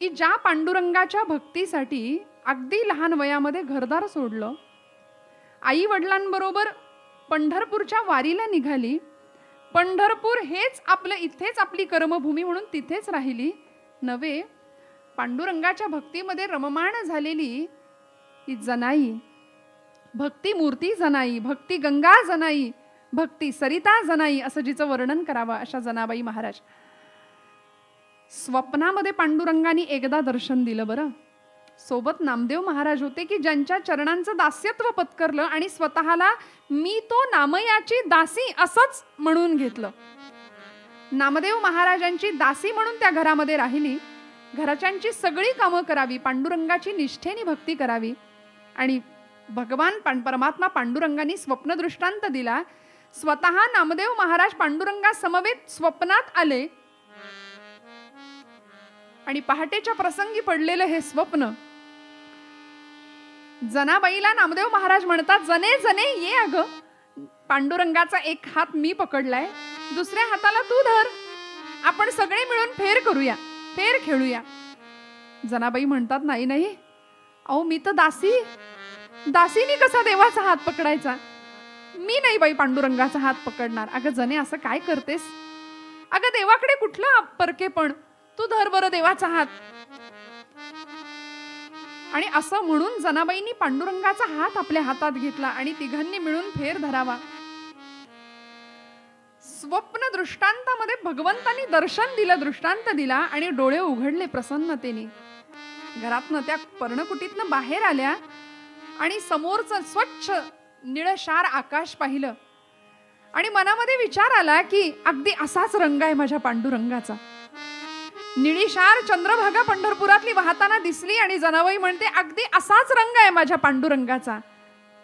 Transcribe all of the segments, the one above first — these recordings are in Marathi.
की ज्या पांडुरंगाच्या भक्तीसाठी अगदी लहान वयामध्ये घरदार सोडलं, आई वडिलांबरोबर पंढरपूरच्या वारीला निघाली. पंढरपूर हेच आपलं, इथेच आपली कर्मभूमी म्हणून तिथेच राहिली नव्हे, पांडुरंगाच्या भक्तीमध्ये रममाण झालेली ही जनाई, भक्ती मूर्ती जनाई, भक्ती गंगा जनाई, भक्ती सरिता जनाई, असं जिचं वर्णन करावं अशा जनाबाई महाराज. स्वप्नामध्ये पांडुरंगाने एकदा दर्शन दिलं बरं. सोबत नामदेव महाराज होते की ज्यांच्या चरणांचं दास्यत्व पत्करलं आणि स्वतःला मी तो नामयाची दासी असंच म्हणून घेतलं. नामदेव महाराजांची दासी म्हणून त्या घरामध्ये राहिली. घराच्यांची सगळी कामं करावी, पांडुरंगाची निष्ठेने भक्ती करावी. आणि भगवान परमात्मा पांडुरंगाने स्वप्न दृष्टांत दिला. स्वतः नामदेव महाराज पांडुरंगा समवेत स्वप्नात आले आणि पहाटेच्या प्रसंगी पडलेलं हे स्वप्न जनाबाईला नामदेव महाराज म्हणतात, जने जने ये अगं, पांडुरंगाचा एक हात मी पकडलाय, दुसऱ्या हाताला तू धर, आपण सगळे मिळून फेर करूया, फेर खेळूया. जनाबाई म्हणतात, नाही नाही अहो, मी तर दासी, दासीनी कसा देवाचा हात पकडायचा, मी नाही बाई पांडुरंगाचा हात पकडणार. अगं जने असं काय करतेस, अगं देवाकडे कुठलं परकेपण, तू धर बरं देवाचा हात. आणि असं म्हणून जनाबाईंनी पांडुरंगाचा हात आपल्या हातात घेतला आणि तिघांनी मिळून फेर धरावा. स्वप्न दृष्टांतामध्ये भगवंतांनी दर्शन दिलं, दृष्टांत दिला आणि डोळे उघडले प्रसन्नतेने. घरातनं त्या पर्णकुटीतनं बाहेर आल्या आणि समोरचं स्वच्छ निळशार आकाश पाहिलं आणि मनामध्ये विचार आला की अगदी असाच रंग आहे माझ्या पांडुरंगाचा. निळीशार चंद्रभागा पंढरपुरातली वाहताना दिसली आणि जनाबाई म्हणते, अगदी असाच रंग आहे माझ्या पांडुरंगाचा,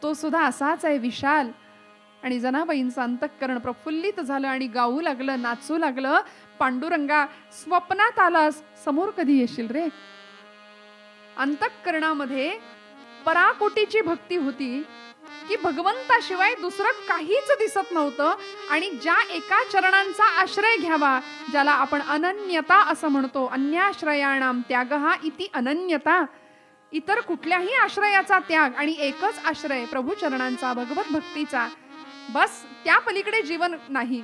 तो सुद्धा असाच आहे विशाल. आणि जनाबाईंचं अंतःकरण प्रफुल्लित झालं आणि गाऊ लागलं, नाचू लागलं, पांडुरंगा स्वप्नात आलास, समोर कधी येशील रे. अंतःकरणामध्ये पराकोटीची भक्ती होती की भगवंताशिवाय दुसरं काहीच दिसत नव्हतं. आणि ज्या एका चरणांचा आश्रय घ्यावा, ज्याला आपण अनन्यता असं म्हणतो, अन्याश्रयाणाम त्यागः इति अनन्यता, इतर कुठल्याही आश्रयाचा त्याग आणि एकच आश्रय प्रभू चरणांचा, भगवत भक्तीचा, बस त्या पलीकडे जीवन नाही.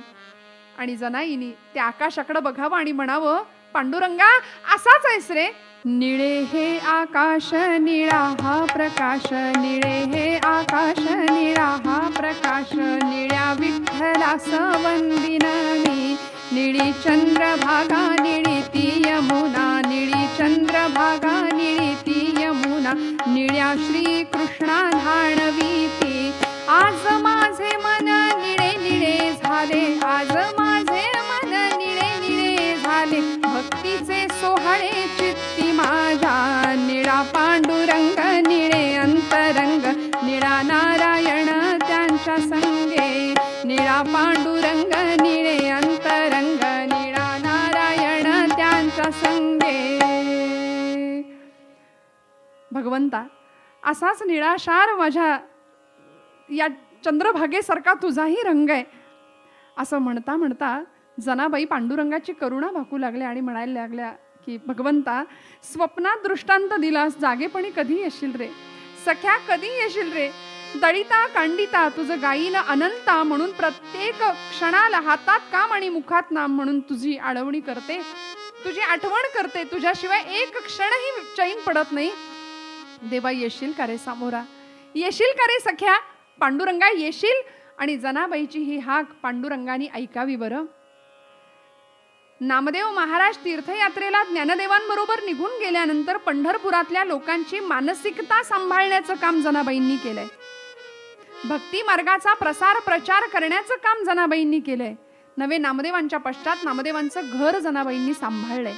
आणि जनाईनी त्या आकाशाकडे बघावं आणि म्हणावं, पांडुरंगा असाच आहेस रे. निळे हे आकाश निळा हा प्रकाश, निळे हे आकाश निळा हा प्रकाश, निळ्या विठ्ठलास वंदिन मी, निळी चंद्रभागा निळी ती यमुना, निळी चंद्रभागा निळी ती यमुना, निळ्या श्री कृष्णा धाणवी ती. आज माझे मन निळे निळे झाले, आज माझे मन निळे निळे झाले, भक्तीचे सोहळे चित्ती माझ्या, निळा पांडुरंग निळे अंतरंग, निळा नारायण त्यांच्या संगे, निळा पांडुरंग निळे अंतरंग, निळा नारायण त्यांच्या संगे. भगवंता असाच निळाशार माझ्या या चंद्रभागेसारखा तुझाही रंग आहे. असं म्हणता म्हणता जनाबाई पांडुरंगाची करुणा भाकू लागल्या आणि म्हणायला लागल्या की भगवंता स्वप्नात दृष्टांत दिलास, जागेपणी कधी येशील रे, सख्या कधी येशील रे. दळिता कांडिता तुझं गायीन अनंता, म्हणून प्रत्येक क्षणाला हातात काम आणि मुखात नाम म्हणून तुझी आळवणी करते, तुझी आठवण करते, तुझ्याशिवाय एक क्षणही चैन पडत नाही. देवा येशील का रे सामोरा, येशील का रे सख्या, पांडुरंगा येशील. आणि जनाबाईची ही हाक पांडुरंगाने ऐकावी बरं. नामदेव महाराज तीर्थयात्रेला ज्ञानदेवांबरोबर निघून गेल्यानंतर पंढरपुरातल्या लोकांची मानसिकता सांभाळण्याचं काम जनाबाईंनी केलंय. भक्ती मार्गाचा प्रसार प्रचार करण्याचं काम जनाबाईंनी केलंय. नवे नामदेवांच्या पश्चात नामदेवांचं घर जनाबाईंनी सांभाळलंय.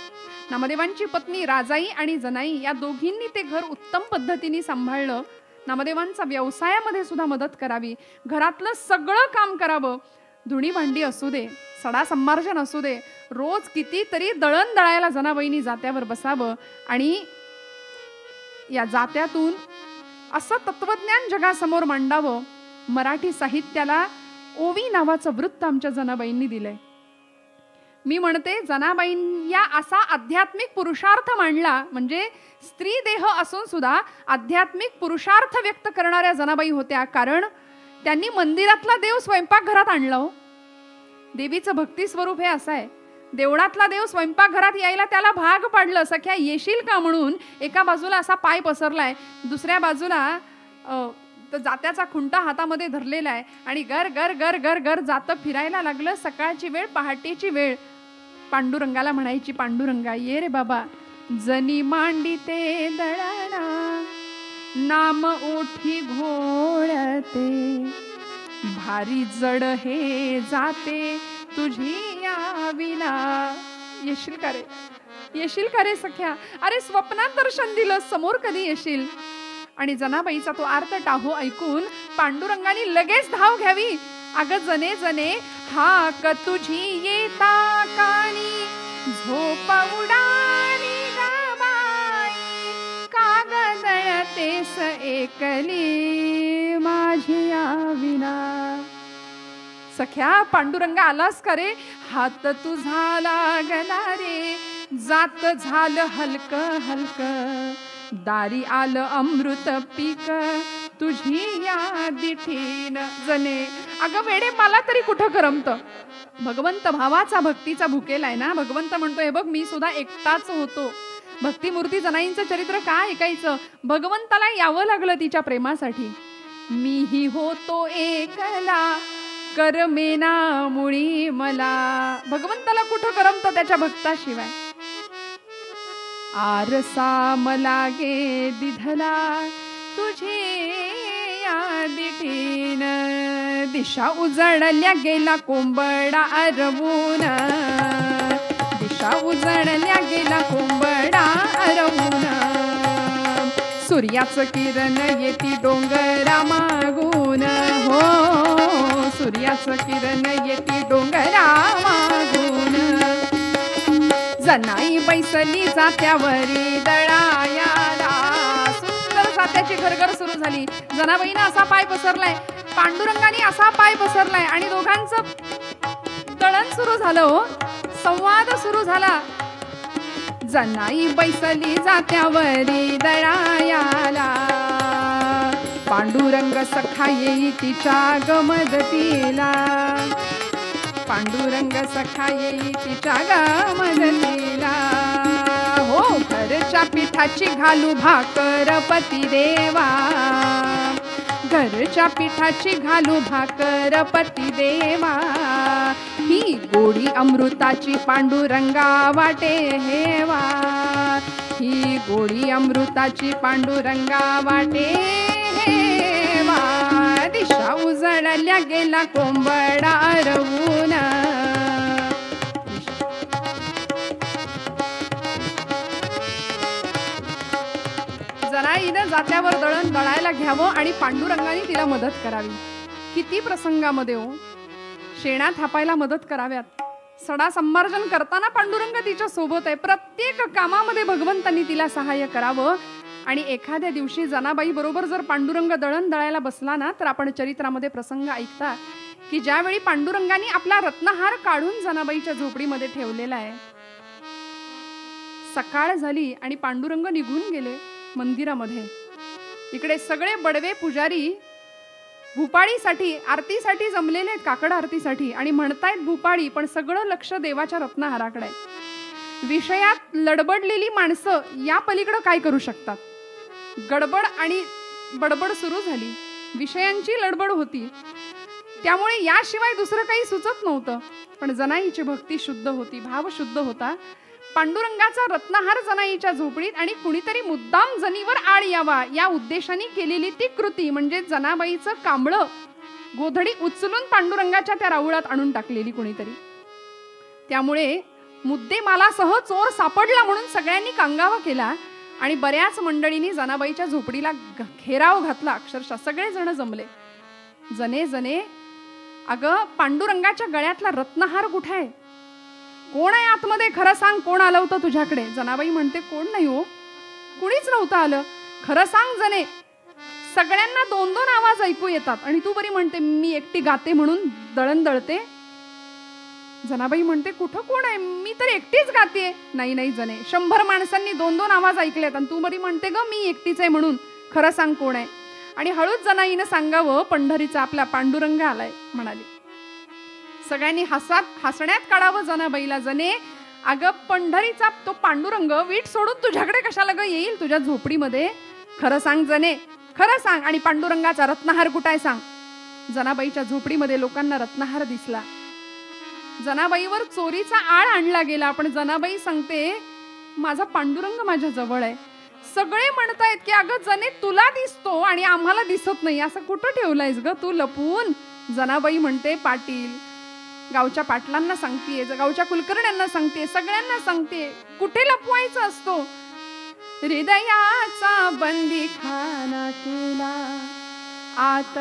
नामदेवांची पत्नी राजाई आणि जनाई या दोघींनी ते घर उत्तम पद्धतीने सांभाळलं. नामदेवांचा व्यवसायामध्ये सुद्धा मदत करावी, घरातलं सगळं काम करावं, धुणी भांडी असू दे, सडा संमार्जन असू दे, रोज कितीतरी दळण दळायला जनाबाईंनी जात्यावर बसावं आणि या जात्यातून असं तत्वज्ञान जगासमोर मांडावं. मराठी साहित्याला ओवी नावाचं वृत्त आमच्या जनाबाईंनी दिलंय. मी म्हणते जनाबाई या असा आध्यात्मिक पुरुषार्थ मांडला, म्हणजे स्त्री देह असून सुद्धा आध्यात्मिक पुरुषार्थ व्यक्त करणाऱ्या जनाबाई होत्या. कारण त्यांनी मंदिरातला देव स्वयंपाकघरात आणला. हो, देवीचं भक्ती स्वरूप हे असं आहे. देवळातला देव स्वयंपाकघरात यायला त्याला भाग पाडलं. सख्या येशील का म्हणून एका बाजूला असा पाय पसरलाय, दुसऱ्या बाजूला जात्याचा खुंटा हातामध्ये धरलेला आहे आणि गर गर गर गर गर जातं फिरायला लागलं. सकाळची वेळ, पहाटेची वेळ. पांडुरंगाला म्हणायची, पांडुरंगा ये रे बाबा, जनी मांडिते दळणा, नाम ओठी घोळते, भारी जड हे जाते तुझी या विना. येशील का रे, येशील का रे सख्या? अरे स्वप्नात दर्शन दिलं, समोर कधी येशील? आणि जनाबाईचा तो आर्त टाहो ऐकून पांडुरंगाने लगेच धाव घ्यावी. अगं जने जने हाक तुझी येता कानी, झोप उडाली गबाई, कागद तेस एकली माझी या विना. सख्या पांडुरंगा आलास का रे? हात तुझा लागला रे, जात झालं हलक हलक, दारी आलं अमृत पीक तुझी या दिठीन. जने अगं वेडे, मला तरी कुठं करमत. भगवंत भावाचा भक्तीचा भुकेलाय ना. भगवंत म्हणतोय, बघ मी सुद्धा एकटाच होतो. भक्तिमूर्ती जनाईंचं चरित्र काय ऐकायचं? भगवंताला यावं लागलं तिच्या प्रेमासाठी. मीही होतो एकला, करमेना मुळी मला. भगवंताला कुठं करमतं त्याच्या भक्ताशिवाय. आरसा मला गे दिधला तुझे या दिठीन, दिशा उजळल्या गेला कोंबडा अरवून, दिशा उजळल्या गेला कोंबडा अरवून, सूर्याचं किरण येती डोंगरा मागून. हो, सूर्याचं किरण येती डोंगरा मागून, जनाई बैसली जात्यावरी दळायाला. सुंदर जात्याची घरघर सुरू झाली. जनाबाईनं असा पाय पसरलाय, पांडुरंगाने असा पाय पसरलाय आणि दोघांचं दळण सुरू झालं. हो, संवाद सुरू झाला. जनाई बैसली जात्यावरी दळायाला, पांडुरंग सखा येई तिच्या ग मदतीला, पांडुरंग सखा येई तिच्या ग मदतीला. हो, घरच्या पिठाची घालू भाकर पती देवा, घरच्या पिठाची घालू भाकर पती देवा, ही गोडी अमृताची पांडुरंगा वाटे हेवा, ही गोडी अमृताची पांडुरंगा वाटे हेवा. दिशा उजळल्या गेला कोंबडा अरवून, जनाईनं जात्यावर दळण दळायला घ्यावं आणि पांडुरंगाने तिला मदत करावी. किती प्रसंगामध्ये हो, शेणा थापायला मदत कराव्यात, सडा संमार्जन करताना पांडुरंग तिच्या सोबत आहे. प्रत्येक कामामध्ये भगवंतांनी तिला सहाय्य करावं. आणि एखाद्या दिवशी जनाबाई बरोबर जर पांडुरंग दळण दळायला बसला ना, तर आपण चरित्रामध्ये प्रसंग ऐकता की ज्यावेळी पांडुरंगाने आपला रत्नहार काढून जनाबाईच्या झोपडीमध्ये ठेवलेला आहे. सकाळ झाली आणि पांडुरंग निघून गेले मंदिरामध्ये. इकडे सगळे बडवे पुजारी भूपाळीसाठी आरतीसाठी जमलेले आहेत, काकड आरतीसाठी, आणि म्हणतायत भूपाळी, पण सगळं लक्ष देवाच्या रत्नहाराकडे आहे. विषयात लडबडलेली माणसं या पलीकडे काय करू शकतात? गडबड आणि बडबड सुरू झाली, विषयांची लडबड होती, त्यामुळे याशिवाय दुसरं काही सुचत नव्हतं. पण जनाईची भक्ती शुद्ध होती, भाव शुद्ध होता. पांडुरंगाचा रत्नहार जनाईच्या झोपडीत, आणि कुणीतरी मुद्दाम जनीवर आळ यावा या उद्देशाने केलेली ती कृती म्हणजे जनाबाईचं कांबळं गोधडी उचलून पांडुरंगाच्या त्या राऊळात आणून टाकलेली कुणीतरी. त्यामुळे मुद्देमालासह चोर सापडला म्हणून सगळ्यांनी कांगावा केला आणि बऱ्याच मंडळींनी जनाबाईच्या झोपडीला घेराव घातला. अक्षरशः सगळे जण जमले. जने जने अगं पांडुरंगाच्या गळ्यातला रत्नहार कुठे आहे? कोण आहे आतमध्ये? खरं सांग, कोण आलं होतं तुझ्याकडे? जनाबाई म्हणते, कोण नाही हो, कुणीच नव्हतं आलं. खरं सांग जने. सगळ्यांना दोन दोन आवाज ऐकू येतात आणि तू बरी म्हणते मी एकटी गाते म्हणून दळण दळते. जनाबाई म्हणते कुठं कोण आहे, मी तर एकटीच गाते. नाही नाही जने, 100 माणसांनी 2-2 आवाज ऐकलेत आणि तू बरी म्हणते ग मी एकटीच आहे म्हणून, खरं सांग कोण आहे. आणि हळूच जनाईनं सांगावं, पंढरीचा आपला पांडुरंग आलाय म्हणाली. सगळ्यांनी हसण्यात काढावं जनाबाईला. जने, अगं पंढरीचा तो पांडुरंग वीट सोडून तुझ्याकडे कशाला ग येईल तुझ्या झोपडीमध्ये, खरं सांग जने, खरं सांग. आणि पांडुरंगाचा रत्नहार कुठाय सांग. जनाबाईच्या झोपडीमध्ये लोकांना रत्नहार दिसला. जनाबाईवर चोरीचा आळ आणला गेला, पण जनाबाई सांगते माझा पांडुरंग माझ्या जवळ आहे. सगळे म्हणतायत की अगं जने तुला दिसतो आणि आम्हाला दिसत नाही, असं कुठं ठेवलंयस ग तू लपून. जनाबाई म्हणते पाटील, गावच्या पाटलांना सांगतेय, गावच्या कुलकर्ण्यांना सांगते, सगळ्यांना सांगते, कुठे लपवायचा असतो. हृदयाचा बंदी खाना केला आत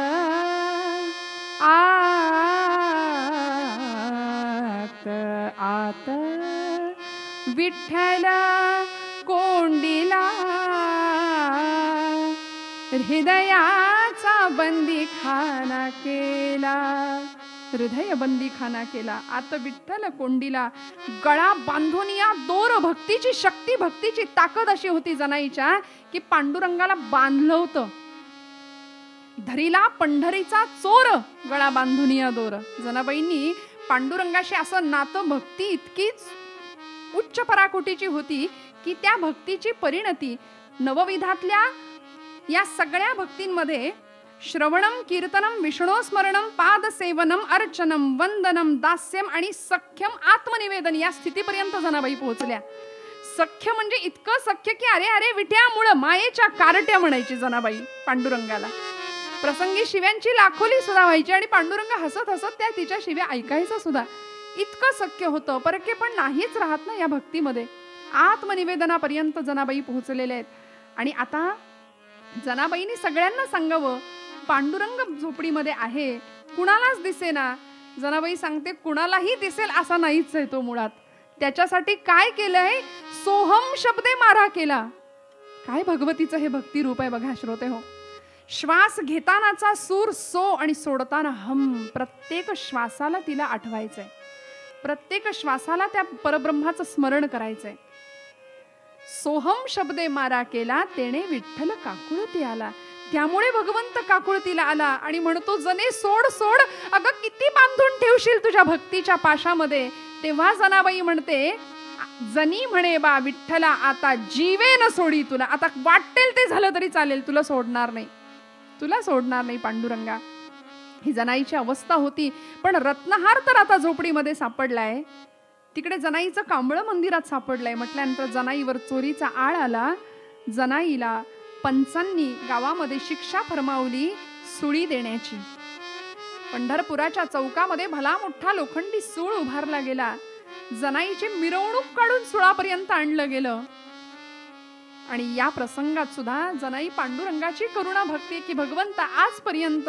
आत आत विठ्ठल कोंडीला. हृदयाचा बंदी खाना केला, हृदय बंदी खाना केला, आत विठ्ठल कोंडीला. गळा बांधून या दोर. भक्तीची शक्ती, भक्तीची ताकद अशी होती जनाईच्या की पांडुरंगाला बांधलं होतं. धरीला पंढरीचा चोर, गळा बांधून या दोर. जनाबाईंनी पांडुरंगाशी असं नातं, भक्ती इतकीच उच्च पराकोटीची होती की त्या भक्तीची परिणती नवविधातल्या या सगळ्या भक्तींमध्ये श्रवणम, कीर्तनम, विष्णुस्मरणम, पादसेवनम, अर्चनम, वंदनम, दास्यम आणि सख्यम आत्मनिवेदन या स्थितीपर्यंत जनाबाई पोहोचल्या. सख्य म्हणजे इतकं सख्य की अरे अरे विट्यामुळं मायेच्या कारट्या म्हणायची जनाबाई पांडुरंगाला. प्रसंगी शिव्यांची लाखोली सुद्धा व्हायची आणि पांडुरंग हसत हसत त्या तिच्या शिव्या ऐकायचं सुद्धा. इतकं सख्य होतं. परके पण नाहीच राहत ना या भक्तीमध्ये. आत्मनिवेदनापर्यंत जनाबाई पोहोचलेल्या आहेत. आणि आता जनाबाईंनी सगळ्यांना सांगावं, पांडुरंग झोपडीमध्ये आहे, कुणालाच दिसेना. जनाबाई सांगते कुणालाही दिसेल असा नाहीच आहे तो मुळात. त्याच्यासाठी काय केलंय, सोहम शब्दे मारा केला. काय भगवतीचं हे भक्ती रूप आहे बघा श्रोते हो. श्वास घेतानाचा सूर सो आणि सोडताना हम. प्रत्येक श्वासाला तिला आठवायचंय, प्रत्येक श्वासाला त्या परब्रह्माचं स्मरण करायचंय. सोहम शब्दे मारा केला, तेने विठ्ठल काकुळती आला. त्यामुळे भगवंत काकुळतीला आला आणि म्हणतो जने सोड सोड, अगं किती बांधून ठेवशील तुझ्या भक्तीच्या पाशामध्ये. तेव्हा जनाबाई म्हणते, जनी म्हणे बा विठ्ठला आता जीवे न सोडी तुला. आता वाटेल ते झालं तरी चालेल, तुला सोडणार नाही, तुला सोडणार नाही पांडुरंगा. ही जनाईची अवस्था होती. पण रत्नहार तर आता झोपडीमध्ये सापडलाय, तिकडे जनाईचं कांबळ मंदिरात सापडलंय म्हटल्यानंतर जनाईवर चोरीचा आळ आला. जनाईला पंचांनी गावामध्ये शिक्षा फरमावली सुळी देण्याची. पंढरपुराच्या चौकामध्ये भला मोठा लोखंडी सूळ उभारला गेला. जनाईची मिरवणूक काढून सुळापर्यंत आणलं गेलं. आणि या प्रसंगात सुद्धा जनाई पांडुरंगाची करुणा भक्ती की भगवंत आजपर्यंत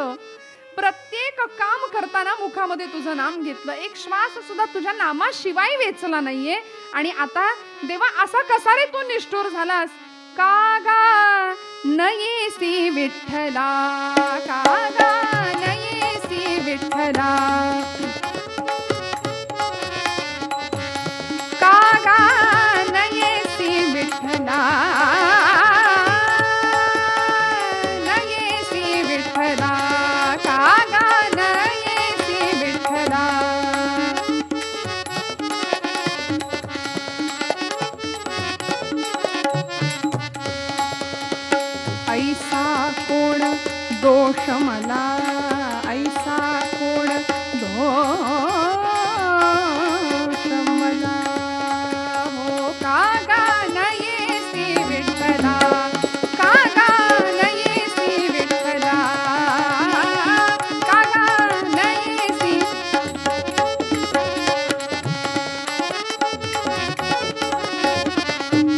प्रत्येक काम करताना मुखामध्ये तुझं नाम घेतलं, एक श्वास सुद्धा तुझ्या नामाशिवाय वेचला नाहीये. आणि आता देवा असा कसा रे तू निष्ठुर झालास. कागा नयेसी विठ्ठला, कागा नयेसी विठ्ठला, कागा नयेसी विठ्ठला, नयेसी विठ्ठला, कागा नयेसी विठ्ठला. ऐसा कोण दोष मला, ऐसा कोण दोष मला, हो कागा नयेसी विठ्ठला, कागा नयेसी विठ्ठला, कागा नयेसी.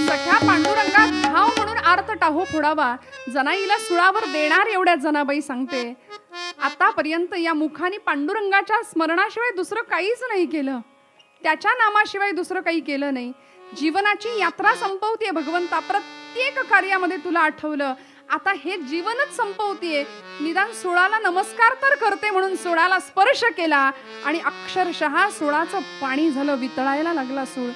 सख्या पांडुरंगात धाव म्हणून आर्त टाहो फोडावा. जनाईला सुळावर देणार एवढ्या जनाबाई सांगते, आतापर्यंत या मुखाने पांडुरंगाच्या स्मरणाशिवाय दुसरं काहीच नाही केलं, त्याच्या नामाशिवाय दुसरं काही केलं नाही. जीवनाची यात्रा संपवते भगवंता, प्रत्येक कार्यामध्ये तुला आठवलं. आता हे जीवनच संपवतीये, निदान सुळाला नमस्कार तर करते म्हणून सुळाला स्पर्श केला आणि अक्षरशः सुळाचं पाणी झालं, वितळायला लागला सूळ.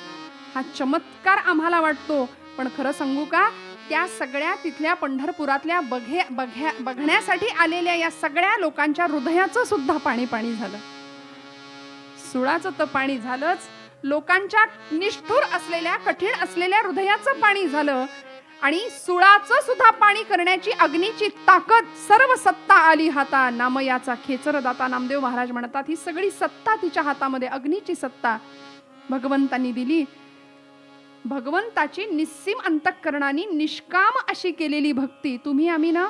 हा चमत्कार आम्हाला वाटतो, पण खरं सांगू का, त्या सगळ्या तिथल्या पंढरपुरातल्या बघण्यासाठी आलेल्या या सगळ्या लोकांच्या हृदयाचं सुद्धा पाणी पाणी झालं. सुळाचं तर पाणी झालंच, लोकांच्या निष्ठुर असलेल्या कठीण असलेल्या हृदयाचं पाणी झालं आणि सुळाचं सुद्धा पाणी करण्याची अग्नीची ताकद, सर्व सत्ता आली हाता. नामयाचा खेचर दाता नामदेव महाराज म्हणतात, ही सगळी सत्ता तिच्या हातामध्ये, अग्नीची सत्ता भगवंतांनी दिली. भगवंताची निस्सीम अंतःकरणाने निष्काम अशी केलेली भक्ती. तुम्ही आम्ही ना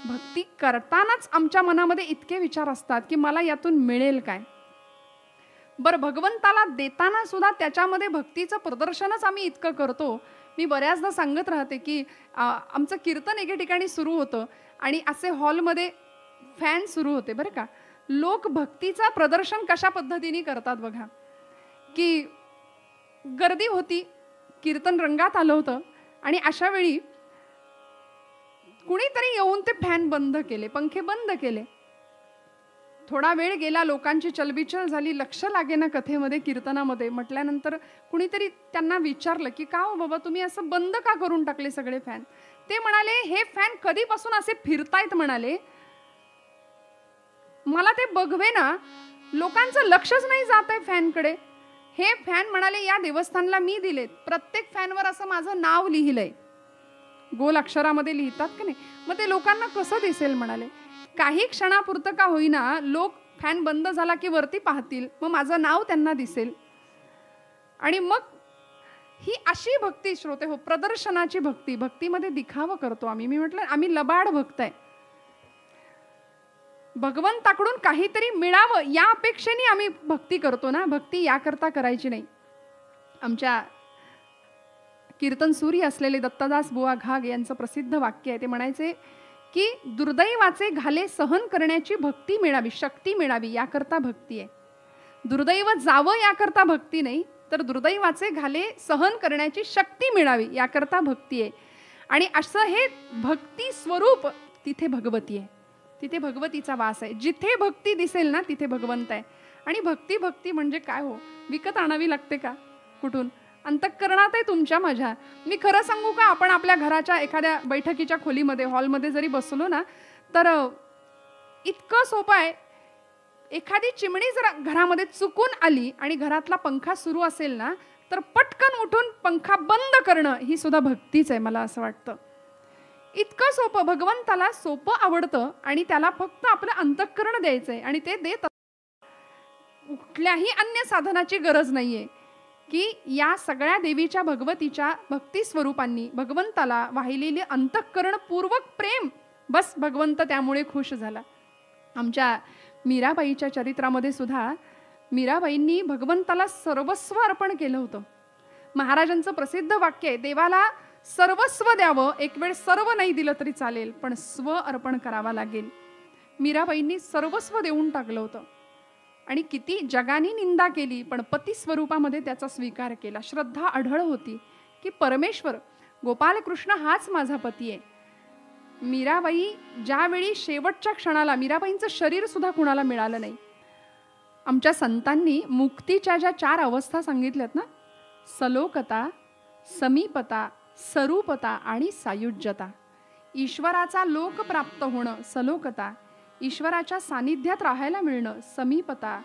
भक्ती करतानाच आमच्या मनामध्ये इतके विचार असतात की मला यातून मिळेल काय. बरं, भगवंताला देताना सुद्धा त्याच्यामध्ये भक्तीचं प्रदर्शनच आम्ही इतकं करतो. मी बऱ्याचदा सांगत राहते की आमचं कीर्तन एके ठिकाणी सुरू होतं आणि असे हॉलमध्ये फॅन सुरू होते बरं का. लोक भक्तीचं प्रदर्शन कशा पद्धतीने करतात बघा, की गर्दी होती, कीर्तन रंगात आलं होतं आणि अशा वेळी कुणीतरी येऊन ते फॅन बंद केले, पंखे बंद केले. थोडा वेळ गेला, लोकांची चलबिचल झाली, लक्ष लागेना कथेमध्ये, कीर्तनामध्ये. म्हटल्यानंतर कुणीतरी त्यांना विचारलं की का हो बाबा, तुम्ही असं बंद का करून टाकले सगळे फॅन. ते म्हणाले, हे फॅन कधीपासून असे फिरतायत म्हणाले, मला ते बघवे ना, लोकांचं लक्षच नाही जात आहे फॅनकडे. हे फॅन म्हणाले या देवस्थानला मी दिलेत, प्रत्येक फॅनवर असं माझं नाव लिहिलंय, गोल अक्षरामध्ये लिहितात की नाही, मग ते लोकांना कसं दिसेल म्हणाले. काही क्षणापुरतं का होईना लोक फॅन बंद झाला की वरती पाहतील, मग माझं नाव त्यांना दिसेल. आणि मग ही अशी भक्ती श्रोते हो, प्रदर्शनाची भक्ती. भक्तीमध्ये दिखावा करतो आम्ही. मी म्हटलं आम्ही लबाड भक्त आहे, भगवंताकडून काहीतरी मिळावं या अपेक्षेने आम्ही भक्ती करतो ना. भक्ती याकरता करायची नाही. आमच्या कीर्तन सूर्य असलेले दत्तदास बुवा घाग यांचं प्रसिद्ध वाक्य आहे. ते म्हणायचे की दुर्दैवाचे घाले सहन करण्याची भक्ती मिळावी, शक्ती मिळावी, याकरता भक्ती आहे. दुर्दैव जावं याकरता भक्ती नाही, तर दुर्दैवाचे घाले सहन करण्याची शक्ती मिळावी याकरता भक्ती आहे. आणि असं हे भक्ती स्वरूप तिथे भगवती आहे, तिथे भगवतीचा वास आहे. जिथे भक्ती दिसेल ना तिथे भगवंत आहे. आणि भक्ती म्हणजे काय हो, विकत आणावी लागते का कुठून? अंतःकरणात आहे तुमच्या माझ्या. मी खरं सांगू का, आपण आपल्या घराच्या एखाद्या बैठकीच्या खोलीमध्ये, हॉलमध्ये जरी बसलो ना, तर इतकं सोपं आहे. एखादी चिमणी जर घरामध्ये चुकून आली आणि घरातला पंखा सुरू असेल ना, तर पटकन उठून पंखा बंद करणं ही सुद्धा भक्तीच आहे, मला असं वाटतं. इतकं सोपं, भगवंताला सोपं आवडतं आणि त्याला फक्त आपलं अंतःकरण द्यायचंय आणि ते देत. कुठल्याही अन्य साधनाची गरज नाहीये. की या सगळ्या देवीच्या भगवतीच्या भक्ती स्वरूपांनी भगवंताला वाहिलेले अंतःकरणपूर्वक प्रेम, बस भगवंत त्यामुळे खुश झाला. आमच्या मीराबाईच्या चरित्रामध्ये सुद्धा मीराबाईंनी भगवंताला सर्वस्व अर्पण केलं होतं. महाराजांचं प्रसिद्ध वाक्य आहे, देवाला सर्वस्व द्यावं, एक वेळ सर्व नाही दिलं तरी चालेल, पण स्व अर्पण करावा लागेल. मीराबाईंनी सर्वस्व देऊन टाकलं होतं आणि किती जगानी निंदा केली, पण पती स्वरूपामध्ये त्याचा स्वीकार केला. श्रद्धा अढळ होती की परमेश्वर गोपालकृष्ण हाच माझा पती आहे. मीराबाई ज्यावेळी शेवटच्या क्षणाला, मीराबाईंचं शरीर सुद्धा कुणाला मिळालं नाही. आमच्या संतांनी मुक्तीच्या ज्या 4 अवस्था सांगितल्यात ना, सलोकता, समीपता, सरूपता आणि सायुज्यता. ईश्वराचा लोक प्राप्त होणं सलोकता, ईश्वराच्या सानिध्यात राहायला मिळणं समीपता,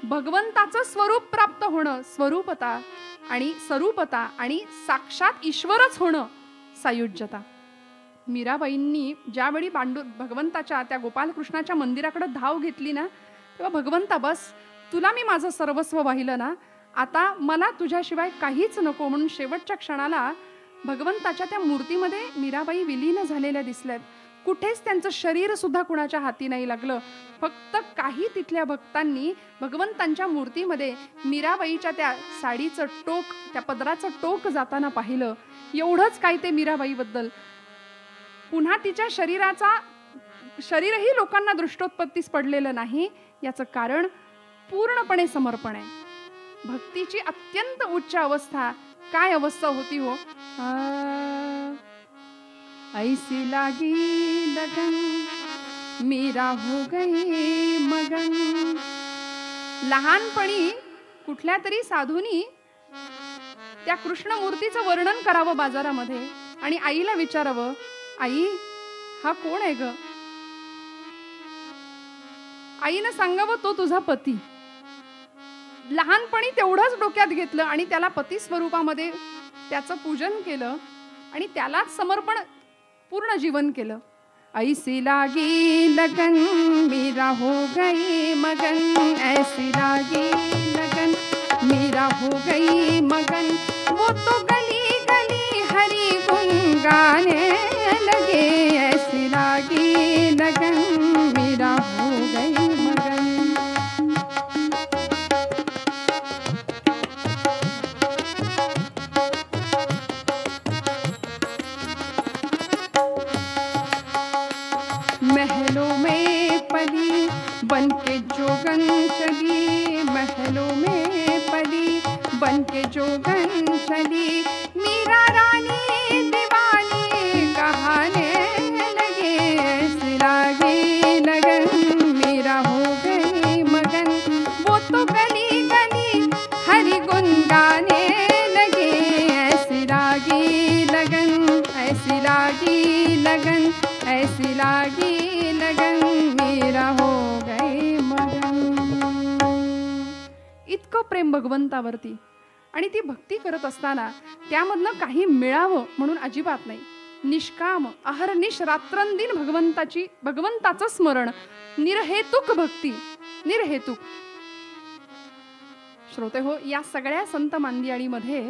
भगवंताचं स्वरूप प्राप्त होणं स्वरूपता आणि सरूपता आणि साक्षात ईश्वरच होणं सायुज्यता. मीराबाईंनी ज्यावेळी भगवंताच्या त्या गोपालकृष्णाच्या मंदिराकडे धाव घेतली ना, तेव्हा भगवंता बस तुला मी माझं सर्वस्व वाहिलं ना, आता मला तुझ्याशिवाय काहीच नको म्हणून शेवटच्या क्षणाला भगवंताच्या त्या मूर्तीमध्ये मीराबाई विलीन झालेल्या दिसल्यात. कुठेच त्यांचं शरीर सुद्धा कुणाच्या हाती नाही लागलं. फक्त काही तिथल्या भक्तांनी भगवंतांच्या मूर्तीमध्ये मीराबाईच्या त्या साडीचं टोक, त्या पदराचं टोक जाताना पाहिलं. एवढंच काय ते मीराबाईबद्दल. पुन्हा तिच्या शरीरही लोकांना दृष्टोत्पत्तीस पडलेलं नाही. याचं कारण पूर्णपणे समर्पण आहे. भक्तीची अत्यंत उच्च अवस्था काय अवस्था होती हो. ऐसी लागी लगन मीरा हो गई मगन. लहानपणी कुठल्या तरी साधूनी त्या कृष्णमूर्तीचं वर्णन करावं बाजारामध्ये आणि आईला विचारावं, आई हा कोण आहे ग? आईनं सांगावं, तो तुझा पती. लहानपणी तेवढंच डोक्यात घेतलं आणि त्याला पती स्वरूपामध्ये त्याचं पूजन केलं आणि त्यालाच समर्पण पूर्ण जीवन केलं. ऐसी लागी लगन मीरा हो गई मगन, ऐसी लागी लगन मीरा हो गई मगन. वो तो गली गली हरी गुन गाने लगे, ऐसी लागी लगन मीरा हो गई मगन. महलों में पली बन के जोगन चली, महलों में पली बन के जोगन चली. मीरा रानी दीवानी कहाने लगे, ऐसी लागी लगन मीरा हो गई मगन. वो तो गली गली हरि गुन गाने लगे, ऐसी लागी लगन, ऐसी लागी लगन, ऐसी लागी लगन मीरा हो गई मगन. इतकं प्रेम भगवंतावरती आणि ती भक्ती करत असताना त्यामधनं काही मिळावं म्हणून अजिबात नाही. निष्काम अहर्निश रात्रंदिन भगवंताचं स्मरण, निर्हेतुक भक्ती, निर्हेतुक. श्रोते हो, या सगळ्या संत मांदियाळीमध्ये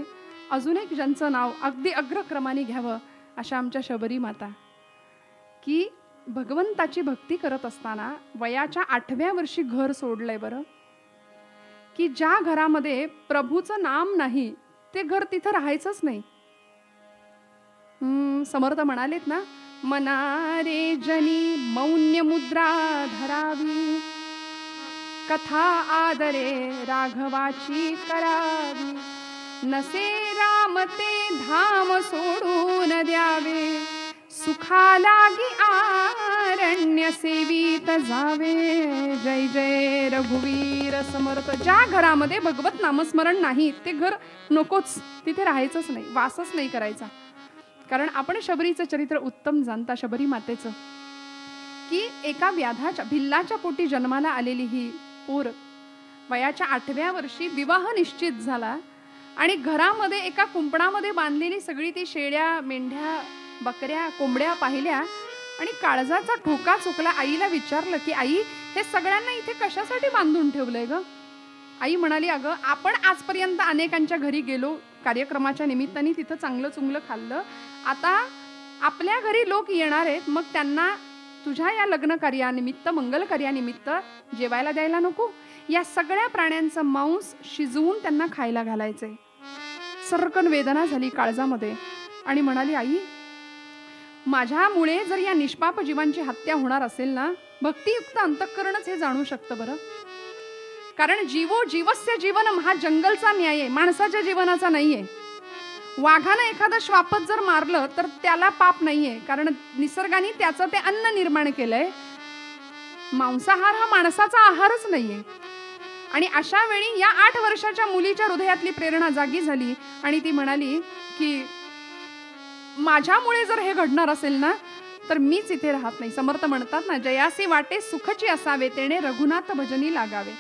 अजून एक ज्यांचं नाव अगदी अग्रक्रमाने घ्यावं अशा आमच्या शबरी माता, की भगवंताची भक्ती करत असताना वयाच्या 8व्या वर्षी घर सोडलंय. बरं, की ज्या घरामध्ये प्रभूचं नाम नाही ते घर तिथं राहायचंच नाही. समर्थ म्हणालेत ना, मना रे जनी मौन्य मुद्रा धरावी, कथा आदरे राघवाची करावी, नसे राम ते धाम सोडून द्यावे, सुखा लागी आरण्य सेवित जावे. जय जय रघुवीर समर्थ. ज्या घरामध्ये भगवत नामस्मरण नाही ते घर नकोच, तिथे राहायचंच नाही, वासच नाही करायचा. कारण आपण शबरीचं चरित्र उत्तम जाणता, शबरी मातेचं, की एका व्याधाच्या भिल्लाच्या पोटी जन्माला आलेली ही पोर वयाच्या 8व्या वर्षी विवाह निश्चित झाला आणि घरामध्ये एका कुंपणामध्ये बांधलेली सगळी ती शेळ्या, मेंढ्या, बकऱ्या, कोंबड्या पाहिल्या आणि काळजाचा ठोका चुकला. आईला विचारलं की आई, हे सगळ्यांना इथे कशासाठी बांधून ठेवलंय ग? आई म्हणाली, अगं आपण आजपर्यंत अनेकांच्या घरी गेलो कार्यक्रमाच्या निमित्ताने, तिथं चांगलं चुंगलं खाल्लं, आता आपल्या घरी लोक येणार आहेत, मग त्यांना तुझ्या या लग्न कार्यानिमित्त, मंगल कार्यानिमित्त जेवायला द्यायला नको? या सगळ्या प्राण्यांचं मांस शिजवून त्यांना खायला घालायचंय. सर्कन वेदना झाली काळजामध्ये आणि म्हणाली, आई माझ्यामुळे जर या निष्पाप जीवांची हत्या होणार असेल ना, भक्तियुक्त अंतःकरणच हे जाणू शकतं. बरं, कारण जीवो जीवस्य जीवनम हा जंगलचा न्याय आहे, माणसाच्या जीवनाचा नाहीये. वाघानं एखादं श्वापच जर मारलं तर त्याला पाप नाहीये, कारण निसर्गाने त्याचं ते अन्न निर्माण केलंय. मांसाहार हा माणसाचा आहारच नाहीये. आणि अशा वेळी या 8 वर्षाच्या मुलीच्या हृदयातली प्रेरणा जागी झाली आणि ती म्हणाली की माझ्यामुळे जर हे घडणार असेल ना तर मीच इथे राहत नाही. समर्थ म्हणतात ना, जयासी वाटे सुखची असावे, तेणे रघुनाथ भजनी लागावे.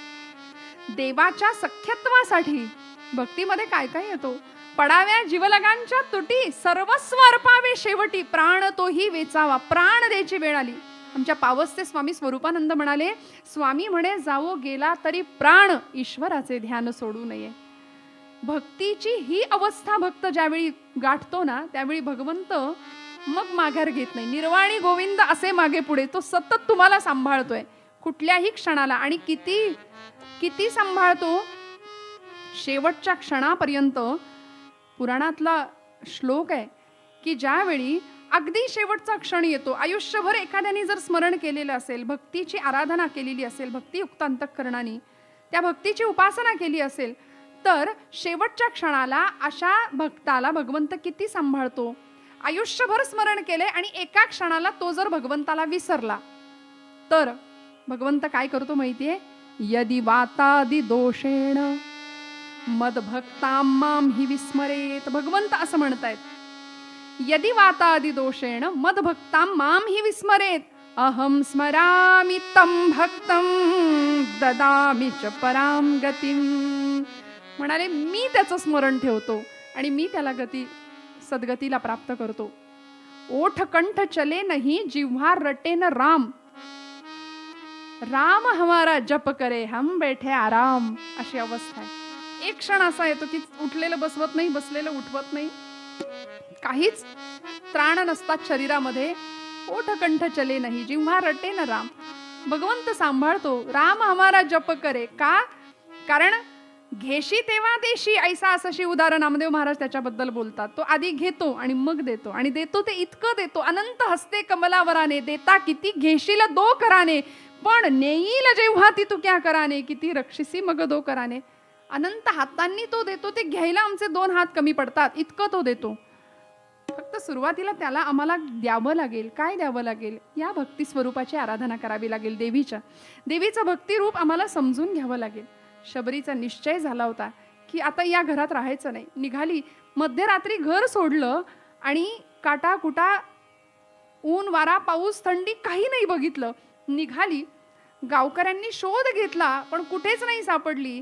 देवाच्या सख्यत्वासाठी भक्तीमध्ये काय काय येतो? पडाव्या जीवलगांच्या तुटी, सर्वस्व अर्पावे शेवटी, प्राण तोही वेचावा. प्राण द्यायची वेळ आली. आमच्या पावसचे स्वामी स्वरूपानंद म्हणाले, स्वामी म्हणे जावो गेला तरी प्राण, ईश्वराचे ध्यान सोडू नये. भक्तीची ही अवस्था भक्त ज्यावेळी गाठतो ना, त्यावेळी भगवंत मग माघार घेत नाही. निर्वाणी गोविंद असे मागे पुढे तो सतत तुम्हाला सांभाळतोय कुठल्याही क्षणाला. आणि किती किती सांभाळतो, शेवटच्या क्षणापर्यंत. पुराणातला श्लोक आहे की ज्यावेळी अगदी शेवटचा क्षण येतो, आयुष्यभर एखाद्याने जर स्मरण केलेलं असेल, भक्तीची आराधना केलेली असेल, भक्तियुक्त अंतःकरणाने त्या भक्तीची उपासना केली असेल, तर शेवटच्या क्षणाला अशा भक्ताला भगवंत किती सांभाळतो. आयुष्यभर स्मरण केले आणि एका क्षणाला तो जर भगवंताला विसरला तर भगवंत काय करतो माहितीये? यदि वातादि दोषेण मदभक्तां मां हि विस्मरेत. भगवंत असं म्हणतायत, यदि वातादि दोषेण मदभक्तां मां हि विस्मरेत अहम स्मरामि तं भक्तं ददामि च पराम गतिम. म्हणाले मी त्याचं स्मरण ठेवतो आणि मी त्याला सद्गतीला प्राप्त करतो. ओठ कंठ चले नहीं जिव्हा रटे न राम, राम हमारा जप करे हम बैठे आराम. अशी अवस्था आहे. एक क्षण असा येतो की उठलेलं बसवत नाही, बसलेलं उठवत नाही, काहीच त्राण नसतात शरीरामध्ये. ओठ कंठ चले नाही जिव्हा रटे न राम. भगवंत सांभाळतो. राम हमारा जप करे. का? कारण घेशी तेव्हा देशी ऐसा असशी उदाहरण नामदेव महाराज त्याच्याबद्दल बोलतात. तो आधी घेतो आणि मग देतो, आणि देतो ते इतकं देतो. अनंत हस्ते कमलावराने देता किती घेशील दो कराने, पण नेईल जेव्हा ती तू क्या कराने, किती रक्षिसी मग दो कराने. अनंत हातांनी तो देतो, ते घ्यायला आमचे 2 हात कमी पडतात, इतकं तो देतो. फक्त सुरुवातीला त्याला आम्हाला द्यावं लागेल. काय द्यावं लागेल? या भक्ती स्वरूपाची आराधना करावी लागेल. देवीचं भक्ती रूप आम्हाला समजून घ्यावं लागेल. शबरीचा निश्चय झाला होता की आता या घरात राहायचं नाही. निघाली. मध्यरात्री घर सोडलं आणि काटा कुटा, ऊन वारा पाऊस थंडी काही नाही बघितलं. निघाली. गावकऱ्यांनी शोध घेतला पण कुठेच नाही सापडली.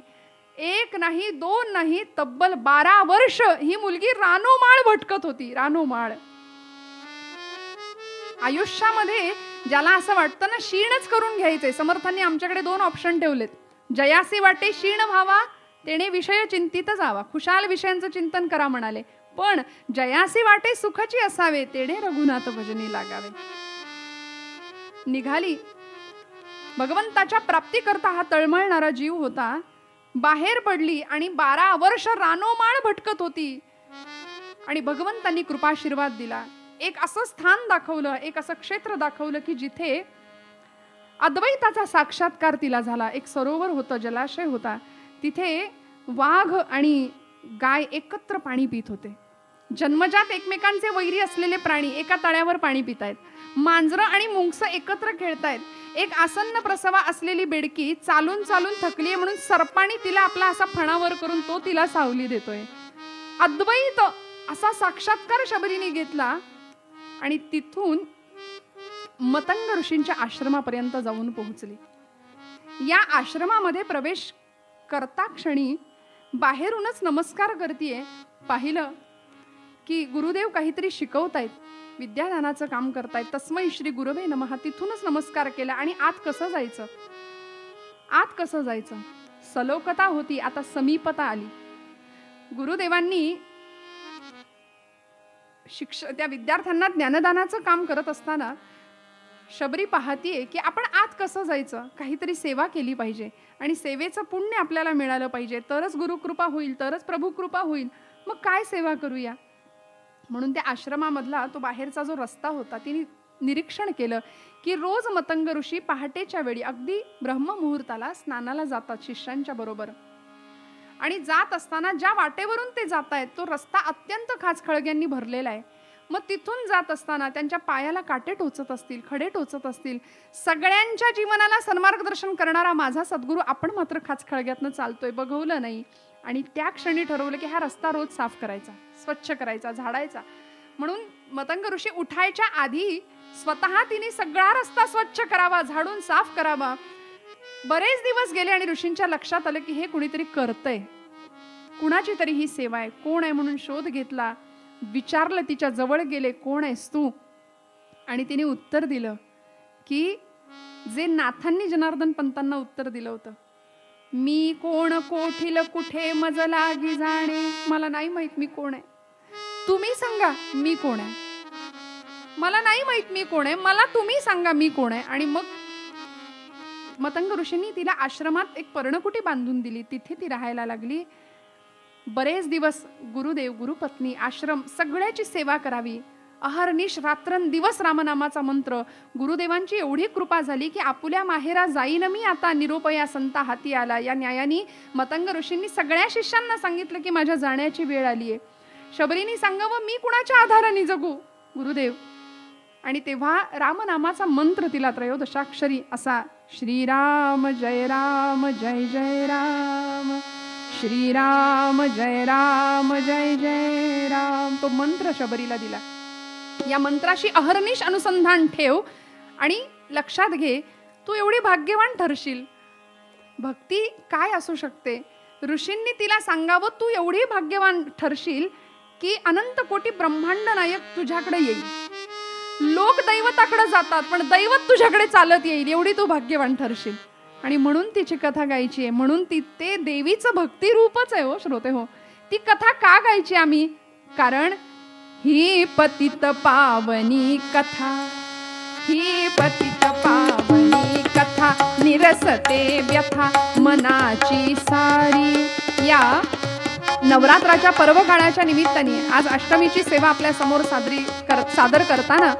1 नाही 2 नाही, तब्बल 12 वर्ष ही मुलगी रानोमाळ भटकत होती. रानोमाळ. आयुष्यामध्ये ज्याला असं वाटतं ना शीणच करून घ्यायचंय, समर्थांनी आमच्याकडे 2 ऑप्शन ठेवलेत. जयासी वाटे शीण व्हावा तेणे विषय चिंतित जावा. खुशाल विषयांचं चिंतन करा म्हणाले. पण जयासी वाटे सुखाची असावे तेणे रघुनाथ भजनी लागावे. निघाली. भगवंताच्या प्राप्तीकरता हा तळमळणारा जीव होता. बाहेर पडली आणि 12 वर्ष रानोमाळ भटकत होती. आणि भगवंतांनी कृपाशीर्वाद दिला. एक असं स्थान दाखवलं, एक असं क्षेत्र दाखवलं की जिथे अद्वैताचा साक्षात्कार तिला झाला. एक सरोवर होतं, जलाशय होता. तिथे वाघ आणि गाय एकत्र पाणी पित होते. जन्मजात एकमेकांचे वैरी असलेले प्राणी एका तळ्यावर पाणी पितायत. मांजरं आणि मुंगसं एकत्र खेळतायत. एक आसन्न प्रसवा असलेली बेडकी चालून चालून थकलीये म्हणून सर्पाणी तिला आपला असा फणावर करून तो तिला सावली देतोय. अद्वैत असा साक्षात्कार शबरीने घेतला आणि तिथून मतंग ऋषींच्या आश्रमापर्यंत जाऊन पोहोचली. या आश्रमामध्ये प्रवेश करता क्षणी बाहेरूनच नमस्कार करतीये. पाहिलं की गुरुदेव काहीतरी शिकवतायत, विद्यादानाचं काम करतायत. तस्मै श्री गुरवे नमः. तिथूनच नमस्कार केला. आणि आत कसं जायचं? आत कसं जायचं? सलोकता होती, आता समीपता आली. गुरुदेवांनी त्या विद्यार्थ्यांना ज्ञानदानाचं काम करत असताना शबरी पाहतीये की आपण आत कसं जायचं? काहीतरी सेवा केली पाहिजे आणि सेवेचं पुण्य आपल्याला मिळालं पाहिजे, तरच गुरुकृपा होईल, तरच प्रभू कृपा होईल. मग काय सेवा करूया? म्हणून त्या आश्रमामधला तो बाहेरचा जो रस्ता होता तिने निरीक्षण केलं की रोज मतंग ऋषी पहाटेच्या वेळी अगदी ब्रह्ममुहूर्ताला स्नानाला जातात शिष्यांच्या बरोबर. आणि जात असताना ज्या वाटेवरून ते जात आहेत तो रस्ता अत्यंत खाचखळग्यांनी भरलेला आहे. मग तिथून जात असताना त्यांच्या पायाला काटे टोचत असतील, खडे टोचत असतील. सगळ्यांच्या जीवनाला सन्मार्गदर्शन करणारा माझा सद्गुरू आपण मात्र खाचखळग्यातनं चालतोय, बघवलं नाही. आणि त्या क्षणी ठरवलं की हा रस्ता रोज साफ करायचा, स्वच्छ करायचा, झाडायचा. म्हणून मतंग ऋषी उठायच्या आधी स्वतः तिने सगळा रस्ता स्वच्छ करावा, झाडून साफ करावा. बरेच दिवस गेले आणि ऋषींच्या लक्षात आलं की हे कुणीतरी करतंय, कुणाची तरी ही सेवा आहे. कोण आहे म्हणून शोध घेतला, विचारलं, तिच्या जवळ गेले, कोण आहेस तू? आणि तिने उत्तर दिलं की जे नाथांनी जनार्दन पंतांना उत्तर दिलं होतं, मी कोण कोठील कुठे मज लागी जाणे. मला नाही माहित मी कोण आहे, तुम्ही सांगा मी कोण आहे. मला नाही माहित मी कोण आहे, मला तुम्ही सांगा मी कोण आहे. आणि मग मतंग ऋषींनी तिला आश्रमात एक पर्णकुटी बांधून दिली. तिथे ती राहायला लागली. बरेच दिवस गुरुदेव, गुरुपत्नी, आश्रम सगळ्याची सेवा करावी. अहर्निश रात्रंदिवस रामनामाचा मंत्र. गुरुदेवांची एवढी कृपा झाली की आपुल्या माहेरा जाईन मी आता, निरोपया संता हाती आला. या न्यायाने मतंग ऋषींनी सगळ्या शिष्यांना सांगितलं की माझ्या जाण्याची वेळ आलीये. शबरीने सांगावं, मी कुणाच्या आधाराने जगू? गुरुदेव. आणि तेव्हा रामनामाचा मंत्र तिला त्रयोदशाक्षरी असा, श्रीराम जय राम जय जय राम, श्रीराम जय राम जय जय राम, तो मंत्र शबरीला दिला. या मंत्राशी अहर्निश अनुसंधान ठेव आणि लक्षात घे, तू एवढी भाग्यवान ठरशील. भक्ती काय असू शकते. ऋषींनी तिला सांगावं, तू एवढी भाग्यवान ठरशील की अनंत कोटी ब्रह्मांड नायक तुझ्याकडे येईल. लोक दैवताकडे जातात पण दैवत तुझ्याकडे चालत येईल, एवढी तू भाग्यवान ठरशील. आणि म्हणून तिची कथा गायची आहे. म्हणून ते देवीचं भक्ती रूपच आहे हो श्रोते हो. ती कथा का गायची आम्ही? कारण ही पतित पावनी कथा, ही पतित पावनी कथा, निरसते व्यथा मनाची सारी. या नवरात्राच्या पर्व काळाच्या निमित्ताने आज अष्टमीची सेवा आपल्या समोर सादर करताना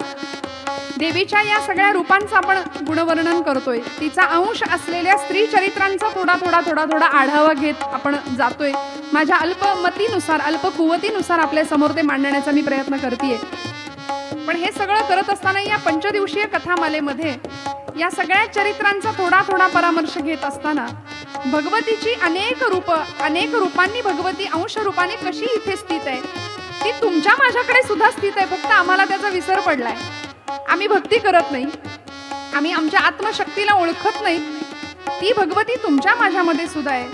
देवीच्या या सगळ्या रूपांचं आपण गुणवर्णन करतोय. तिचा अंश असलेल्या स्त्री चरित्रांचा थोडा आढावा घेत आपण जातोय. माझ्या अल्पमतीनुसार अल्पकुवतीनुसार आपल्या समोर ते मांडण्याचा मी प्रयत्न करतेय. पण हे सगळं करत असताना या पंचदिवसीय कथामालेमध्ये या सगळ्या चरित्रांचा थोडा परामर्श घेत असताना भगवतीची अनेक रूपांनी भगवती अंश रूपाने कशी इथे स्थित आहे, ती तुमच्या माझ्याकडे सुद्धा स्थित आहे. फक्त आम्हाला त्याचा विसर पडलाय. आम्ही भक्ती करत नाही, आम्ही आमच्या आत्मशक्तीला ओळखत नाही. ती भगवती तुमच्या माझ्यामध्ये सुद्धा आहे.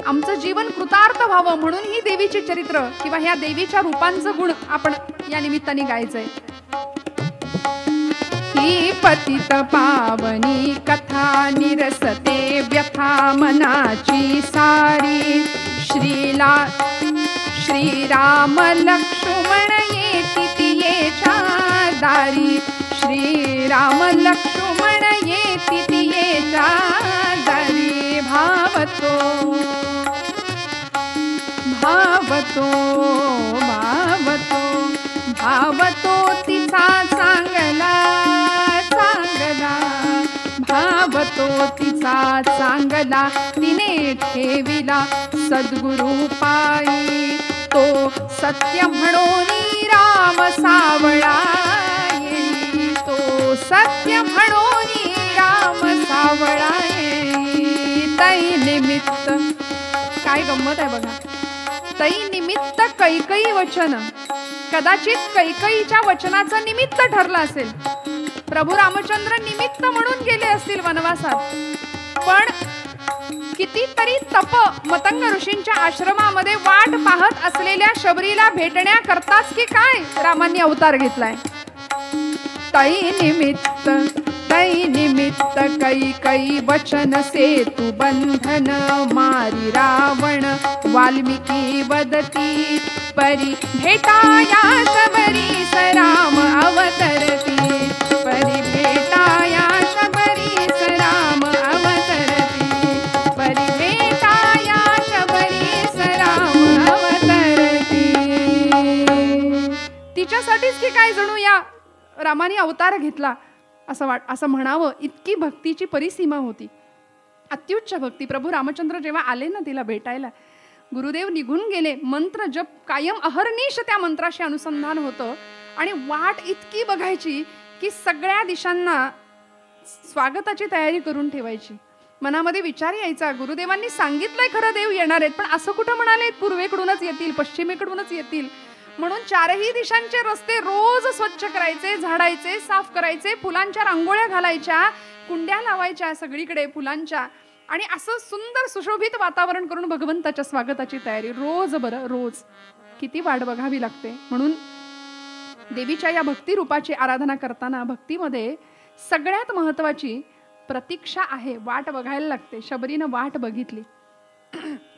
आमचं जीवन कृतार्थ व्हावं म्हणून ही देवीची चरित्र किंवा ह्या देवीच्या रूपांचं गुण आपण या निमित्ताने गायचंय. ही पतित पावनी कथा, निरसते व्यथा मनाची सारी. श्रीराम लक्ष्मण येती तियेच्या दारी, श्रीराम लक्ष्मण येती तियेच्या दारी. भावतो तिचा चांगला, भावतो तिचा चांगला, तिने ठेविला सद्गुरु पायी. तो सत्य म्हणोनी राम सावळा येई, तो सत्य म्हणोनी राम सावळा येई. तै निमित्त, काय गंमत आहे बघा, तै निमित्त कैकई वचन. कदाचित कैकईच्या वचनाचं निमित्त ठरलं असेल. प्रभू रामचंद्र निमित्त म्हणून गेले असतील वनवासात. पण कितीतरी तप मतंग ऋषींच्या आश्रमामध्ये वाट पाहत असलेल्या शबरीला भेटण्याकरताच की काय रामांनी अवतार घेतलाय. तै निमित्त कैकई वचन सेतु बंधन, मारी रावण वाल्मिकी वदती. परी भेटाया शबरी राम अवतरती, परी भेटाया शबरी राम अवतरती, परी भेटाया शबरी राम अवतरती. तिच्यासाठीच की काय जणू या रामाने अवतार घेतला असं म्हणावं. इतकी भक्तीची परिसीमा होती, अत्युच्च भक्ती. प्रभू रामचंद्र जेव्हा आले ना तिला भेटायला, गुरुदेव निघून गेले. मंत्र जप कायम अहर्निश त्या मंत्राशी अनुसंधान होतं. आणि वाट इतकी बघायची की सगळ्या दिशांना स्वागताची तयारी करून ठेवायची. मनामध्ये विचार यायचा, गुरुदेवांनी सांगितलंय खरं देव येणार आहेत, पण असं कुठं म्हणाले पूर्वेकडूनच येतील, पश्चिमेकडूनच येतील. म्हणून चारही दिशांचे रस्ते रोज स्वच्छ करायचे, झाडायचे, साफ करायचे, फुलांच्या रांगोळ्या घालायच्या, कुंड्या लावायच्या सगळीकडे फुलांच्या. आणि असं सुंदर सुशोभित वातावरण करून भगवंताच्या स्वागताची तयारी रोज. बरं रोज किती वाट बघावी लागते. म्हणून देवीच्या या भक्ती रूपाची आराधना करताना भक्तीमध्ये सगळ्यात महत्वाची प्रतीक्षा आहे. वाट बघायला लागते. शबरीनं वाट बघितली.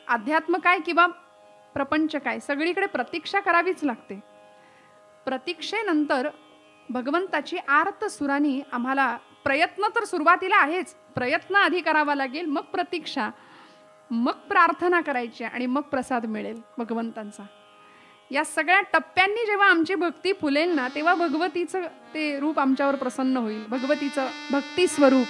अध्यात्म काय किंवा प्रपंच काय, सगळीकडे प्रतीक्षा करावीच लागते. प्रतीक्षेनंतर भगवंताची आर्त सुरानी आम्हाला प्रयत्न तर सुरुवातीला आहेच, प्रयत्न आधी करावा लागेल, मग प्रतीक्षा, मग प्रार्थना करायची आणि मग प्रसाद मिळेल भगवंतांचा. या सगळ्या टप्प्यांनी जेव्हा आमची भक्ती फुलेल ना, तेव्हा भगवतीचं ते रूप आमच्यावर प्रसन्न होईल. भगवतीचं भक्ती स्वरूप.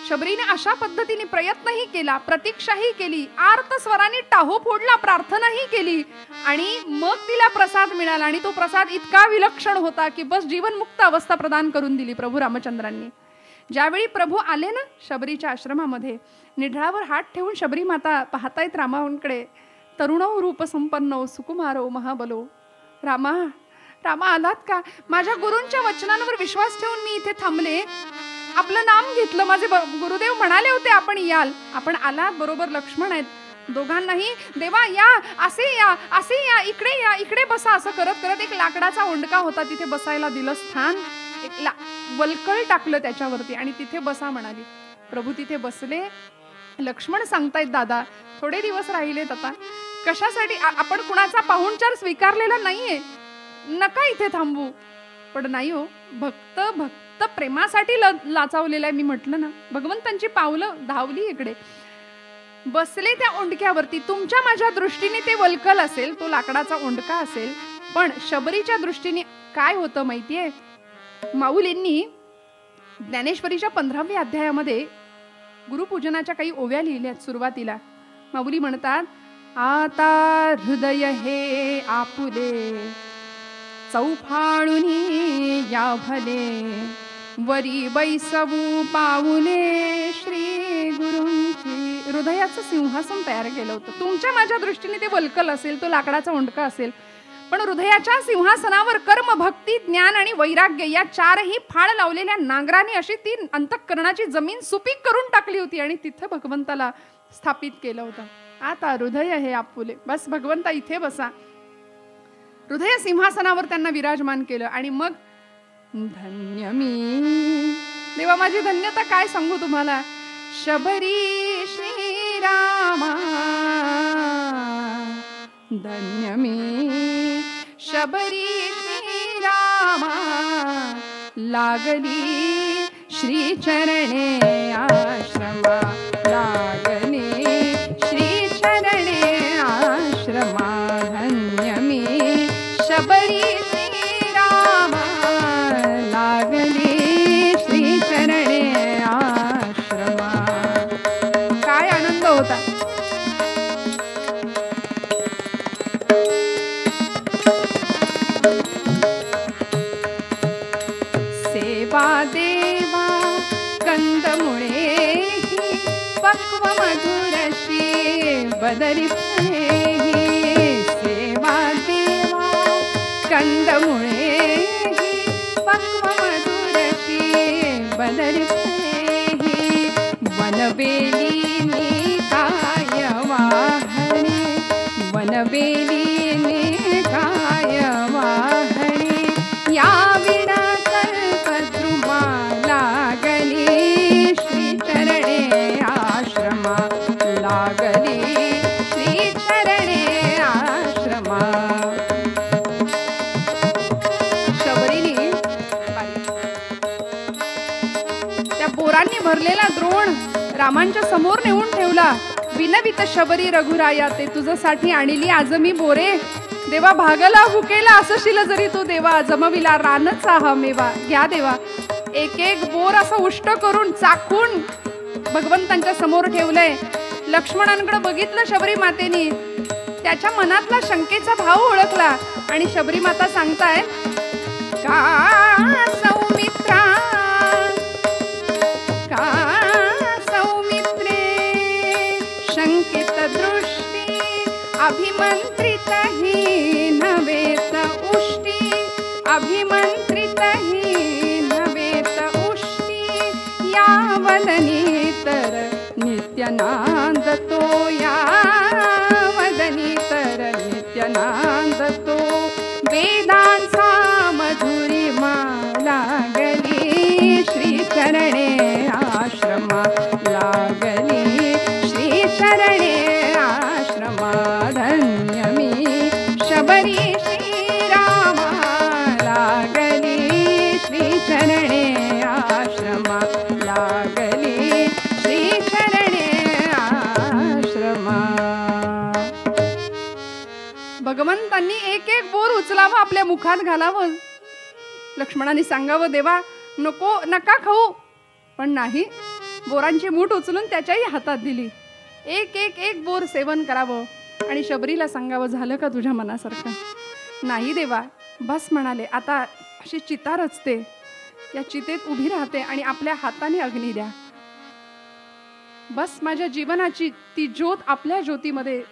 शबरीने अशा पद्धतीने प्रयत्नही केला, प्रतीक्षाही केली, आर्त स्वराने टाहो फोडला, प्रार्थनाही केली आणि मग तिला प्रसाद मिळाला. आणि तो प्रसाद इतका विलक्षण होता की बस जीवनमुक्त अवस्था प्रदान करून दिली प्रभू रामचंद्रांनी. ज्यावेळी प्रभू आले ना शबरीच्या आश्रमामध्ये, निढळावर हात ठेवून शबरी माता पाहतायत रामांकडे. तरुणो रूप संपन्नो सुकुमारो महाबलो. रामा, रामा आलात का? माझ्या गुरूंच्या वचनांवर विश्वास ठेवून मी इथे थांबले, आपलं नाम घेतलं. माझे गुरुदेव म्हणाले होते आपण याल, आपण आलात. बरोबर लक्ष्मण आहेत. दोघांनाही देवा या, असे या, असे या, इकडे या, इकडे बसा, असं करत करत एक लाकडाचा ओंडका होता, तिथे बसायला दिलं स्थान. एक वलकळ टाकलं त्याच्यावरती आणि तिथे बसा म्हणाली. प्रभू तिथे बसले. लक्ष्मण सांगतायत दादा थोडे दिवस राहिलेत आता, कशासाठी? आपण कुणाचा पाहुणचार स्वीकारलेला नाहीये, नका इथे थांबू. पण नाही हो, भक्त भक्त प्रेमासाठी लाचावलेला आहे. मी म्हटलं ना, भगवंतांची पावलं धावली इकडे. बसले त्या ओंडक्यावरती. तुमच्या माझ्या दृष्टीने ते वलकल असेल, तो लाकडाचा ओंडका असेल, पण शबरीच्या दृष्टीने काय होतं माहितीये? माऊलींनी ज्ञानेश्वरीच्या 15व्या अध्यायामध्ये गुरुपूजनाच्या काही ओव्या लिहिल्यात. सुरुवातीला माऊली म्हणतात, आता हृदय हे आपुले चौफाळुनी या भले, वरी बैसवू पाऊले श्री गुरूंची. हृदयाचं सिंहासन तयार केलं होतं. तुमच्या माझ्या दृष्टीने ते वलकल असेल, तो लाकडाचा ओंडका असेल, पण हृदयाच्या सिंहासनावर कर्म, भक्ती, ज्ञान आणि वैराग्य या चारही फाळ लावलेल्या नांगराने अशी ती अंतःकरणाची जमीन सुपीक करून टाकली होती आणि तिथे भगवंताला स्थापित केलं होतं. आता हृदय हे आपुले, बस भगवंता इथे बसा. हृदय सिंहासनावर त्यांना विराजमान केलं. आणि मग धन्य मी, देवा माझी धन्यता काय सांगू तुम्हाला. शबरी श्रीरामा धन्य मी, शबरी श्रीरामा लागली श्री चरणे आश्रमा, लागली श्री चरणे आश्रमा. धन्य मी शबरी श्रीरामा लागली श्री चरणे आश्रमा. काय आनंद होता. सेवा देवा कंदमुळे पक्व मधुरशी बदरी, सेवा देवा कंदमुळे पक्व मधुरशी बदरी, वनवेली काय वाहणे, वनवेली काय वाहणे, या विणा कल्पद्रुमा लागली श्री चरणे आश्रमा, लागली श्री चरणे आश्रमा. शबरीने त्या बोरांनी भरलेला द्रोण रामांच्या समोर नेऊन ठेवला. विनवित शबरी रघुराया, ते तुझ्यासाठी आणली आज मी बोरे. देवा भागला हुकेला असशील जरी तू देवा, जमविला रानचा हा मेवा. घ्या देवा. एक एक बोर असं उष्ट करून चाखून भगवंतांच्या समोर ठेवलंय. लक्ष्मणांकडे बघितलं शबरी मातेनी, त्याच्या मनातला शंकेचा भाव ओळखला आणि शबरी माता सांगताय, का सौमित्रा, का सौमित्रे शंकित दृष्टी, अभिमंत्रित ही नवेत उष्टी, अभिमंत्रित ही नवेत उष्टी, या वदनी तर नित्यनांद तो, या वदनी तर नित्यनांद तो. वेदांचा मधुरिमा लागली श्री चरणे आश्रमा, लागली श्री चरणे आश्रमा. धन्य मी शबरी श्रीरामा लागली श्री चरणे आश्रमा, लागली श्री चरणे आश्रमा. भगवंतांनी एक एक बोर उचलावं, आपल्या मुखात घालावं. लक्ष्मणाने सांगावं, देवा नको, नका खाऊ. पण नाही, बोरांची मूठ उचलून त्याच्याही हातात दिली. एक एक एक बोर सेवन करावं आणि शबरीला सांगावं, झालं का तुझ्या मनासारखं? नाही देवा, बस म्हणाले. आता अशी चिता रचते, या चितेत उभी राहते आणि आपल्या हाताने अग्नी द्या. बस माझ्या जीवनाची ती ज्योत आपल्या ज्योतीमध्ये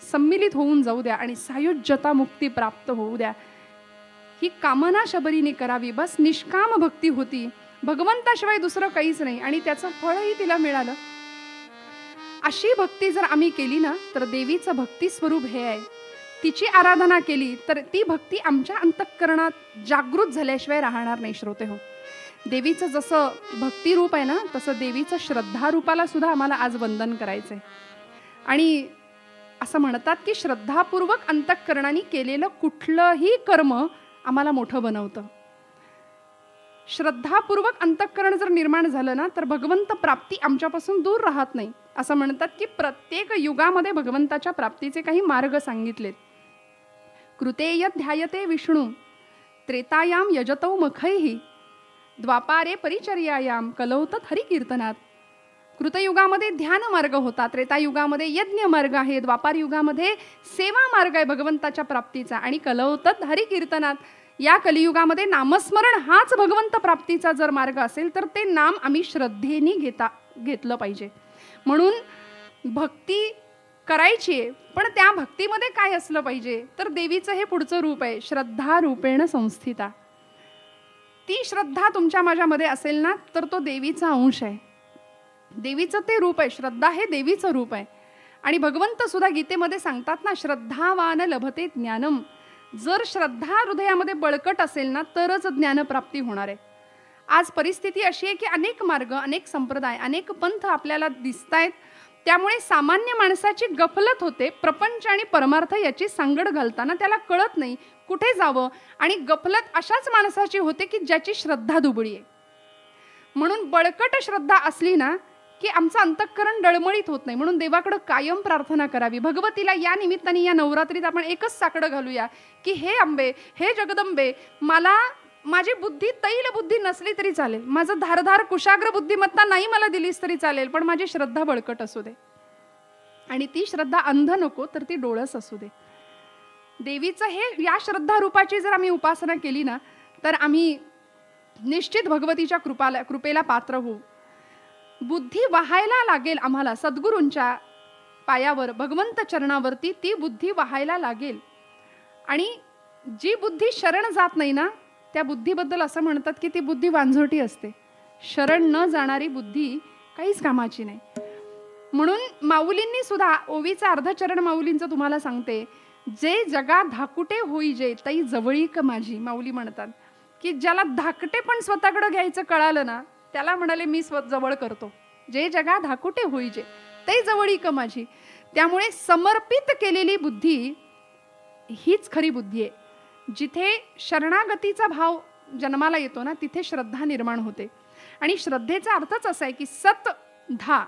सम्मिलित होऊन जाऊ द्या आणि सायुज्यता मुक्ती प्राप्त होऊ द्या. ही कामना शबरीने करावी. बस निष्काम भक्ती होती, भगवंताशिवाय दुसरं काहीच नाही आणि त्याचं फळही तिला मिळालं. अशी भक्ती जर आम्ही केली ना, तर देवीचं भक्ती स्वरूप हे आहे. तिची आराधना केली तर ती भक्ती आमच्या अंतःकरणात जागृत झाल्याशिवाय राहणार नाही. श्रोते हो, देवीचं जसं भक्ती रूप आहे ना, तसं देवीचं श्रद्धा रूपाला सुद्धा आम्हाला आज वंदन करायचंय. आणि असं म्हणतात की श्रद्धापूर्वक अंतःकरणाने केलेलं कुठलंही कर्म आम्हाला मोठं बनवतं. श्रद्धापूर्वक अंतःकरण जर निर्माण झालं ना, तर भगवंत प्राप्ती आमच्यापासून दूर राहत नाही. असं म्हणतात की प्रत्येक युगामध्ये भगवंताच्या प्राप्तीचे काही मार्ग सांगितलेत. कृतेय ध्यायते विष्णू त्रेतायाम यजतौ मखैहि द्वापारे परिचर्यायाम कलौतत हरिकीर्तनात. कृतयुगामध्ये ध्यान मार्ग होता, त्रेतायुगामध्ये यज्ञ मार्ग आहे, द्वापार युगामध्ये सेवा मार्ग आहे भगवंताच्या प्राप्तीचा, आणि कलौतत हरिकीर्तनात या कलियुगामध्ये नामस्मरण हाच भगवंत प्राप्तीचा जर मार्ग असेल तर ते नाम आम्ही श्रद्धेने घेतलं पाहिजे. म्हणून भक्ती करायची आहे, पण त्या भक्तीमध्ये काय असलं पाहिजे, तर देवीचं हे पुढचं रूप आहे, श्रद्धा रूपेण संस्थिता. ती श्रद्धा तुमच्या माझ्यामध्ये असेल ना, तर तो देवीचा अंश आहे, देवीचं ते रूप आहे. श्रद्धा हे देवीचं रूप आहे. आणि भगवंत सुद्धा गीतेमध्ये सांगतात ना, श्रद्धावान लभते ज्ञानम. जर श्रद्धा हृदयामध्ये बळकट असेल ना, तरच ज्ञानप्राप्ती होणार आहे. आज परिस्थिती अशी आहे की अनेक मार्ग, अनेक संप्रदाय, अनेक पंथ आपल्याला दिसत आहेत. त्यामुळे सामान्य माणसाची गफलत होते. प्रपंच आणि परमार्थ याची सांगड घालताना त्याला कळत नाही कुठे जावं. आणि गफलत अशाच माणसाची होते की ज्याची श्रद्धा दुबळी आहे. म्हणून बळकट श्रद्धा असली ना की आमचं अंतःकरण डळमळीत होत नाही. म्हणून देवाकडे कायम प्रार्थना करावी. भगवतीला या निमित्ताने या नवरात्रीत आपण एकच साकडं घालूया की हे अंबे, हे जगदंबे, मला माझी बुद्धी तैल बुद्धी नसली तरी चालेल, माझं धारधार कुशाग्र बुद्धिमत्ता नाही मला दिलीस तरी चालेल, पण माझी श्रद्धा बळकट असू दे. आणि ती श्रद्धा अंध नको, तर ती डोळस असू दे. देवीचं हे या श्रद्धा रूपाची जर आम्ही उपासना केली ना, तर आम्ही निश्चित भगवतीच्या कृपेला पात्र होऊ. बुद्धी वाहायला लागेल आम्हाला सद्गुरूंच्या पायावर, भगवंत चरणावरती ती बुद्धी वाहायला लागेल. आणि जी बुद्धी शरण जात नाही ना, त्या बुद्धीबद्दल असं म्हणतात की ती बुद्धी वांझोटी असते. शरण न जाणारी बुद्धी काहीच कामाची नाही. म्हणून माऊलींनी सुद्धा ओवीचा अर्धचरण माऊलींचं तुम्हाला सांगते, जे जगा धाकुटे होई जे तई जवळीक माझी. माऊली म्हणतात की ज्याला धाकटे पण स्वतःकडे घ्यायचं कळालं ना, त्याला म्हणाले मी जवळ करतो. जे जगा धाकुटे होई जे तई जवळीक माझी. त्यामुळे समर्पित केलेली बुद्धी हीच खरी बुद्धी आहे. जिथे शरणागतीचा भाव जन्माला येतो ना, तिथे श्रद्धा निर्माण होते. आणि श्रद्धेचा अर्थच असा आहे की सत धा